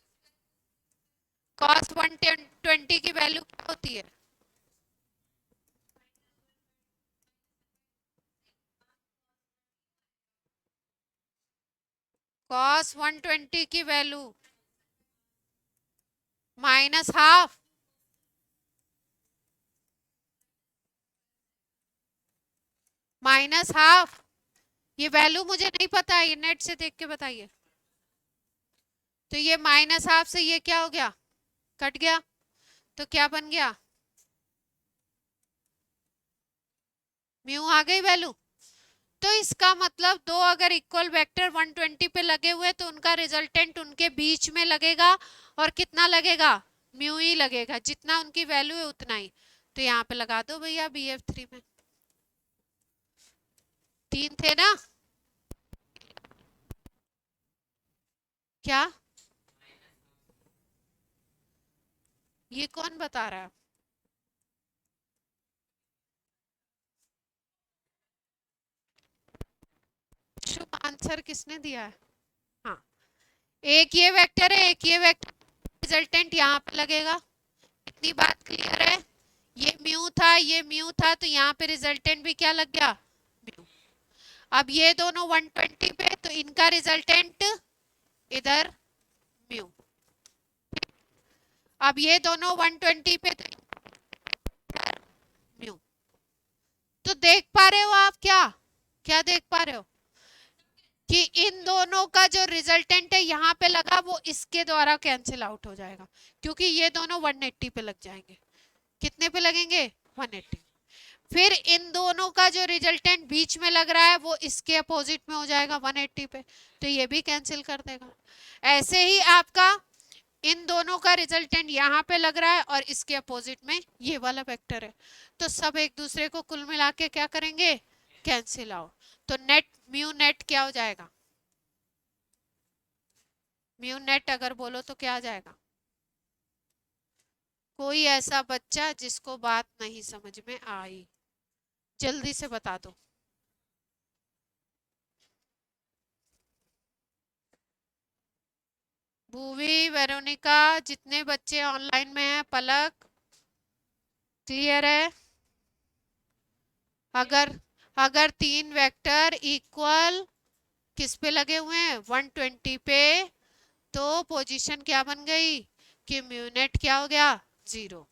cos 120 की वैल्यू क्या होती है, cos 120 की वैल्यू -12, -12, ये वैल्यू मुझे नहीं पता है, ये नेट से देख के बताइए। तो ये -12 से ये क्या हो गया, कट गया, तो क्या बन गया, म्यू आ गई वैल्यू। तो इसका मतलब दो अगर इक्वल वेक्टर 120 पे लगे हुए तो उनका रिजल्टेंट उनके बीच में लगेगा, और कितना लगेगा, म्यू ही लगेगा, जितना उनकी वैल्यू है उतना ही। तो यहाँ पे लगा दो भैया BF3 में, 3 थे ना, क्या ये कौन बता रहा है, शुभ आंसर किसने दिया है, हाँ, एक ये वेक्टर है एक ये वेक्टर, रिजल्टेंट यहाँ पे लगेगा, इतनी बात क्लियर है। ये म्यू था तो यहाँ पे रिजल्टेंट भी क्या लग गया, म्यू। अब ये दोनों 120 पे, तो इनका रिजल्टेंट इधर म्यू, अब ये दोनों 120 पे तो इधर म्यू। तो देख पा रहे हो आप, क्या क्या देख पा रहे हो कि इन दोनों का जो रिजल्टेंट है यहाँ पे लगा वो इसके द्वारा कैंसिल आउट हो जाएगा, क्योंकि ये दोनों 180 पे लग जाएंगे, कितने पे लगेंगे 180। फिर इन दोनों का जो रिजल्टेंट बीच में लग रहा है वो इसके अपोजिट में हो जाएगा 180 पे, तो ये भी कैंसिल कर देगा। ऐसे ही आपका इन दोनों का रिजल्टेंट यहाँ पे लग रहा है और इसके अपोजिट में ये वाला वेक्टर है, तो सब एक दूसरे को कुल मिला के क्या करेंगे, कैंसिल आउट। तो नेट म्यू नेट क्या हो जाएगा, म्यू नेट अगर बोलो तो क्या आ जाएगा, कोई ऐसा बच्चा जिसको बात नहीं समझ में आई, जल्दी से बता दो। भूवी, वेरोनिका, जितने बच्चे ऑनलाइन में हैं, पलक, क्लियर है। अगर अगर 3 वेक्टर इक्वल किस पे लगे हुए हैं 120 पे, तो पोजीशन क्या बन गई कि म्यूनेट क्या हो गया 0,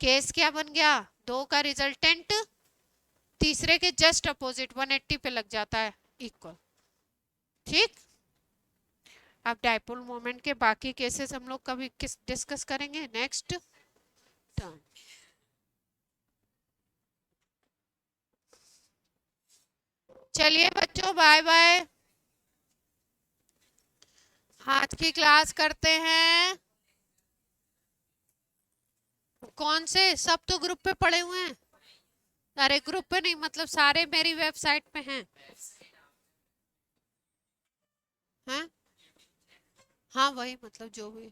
केस क्या बन गया, दो का रिजल्टेंट तीसरे के जस्ट अपोजिट 180 पे लग जाता है इक्वल, ठीक। अब डाइपोल मोमेंट के बाकी केसेस हम लोग कभी किस डिस्कस करेंगे नेक्स्ट टर्म। चलिए बच्चों, बाय बाय, आज की क्लास करते हैं। कौन से, सब तो ग्रुप पे पड़े हुए हैं, अरे ग्रुप पे नहीं, मतलब सारे मेरी वेबसाइट पे हैं। हैं? हाँ वही, मतलब जो भी।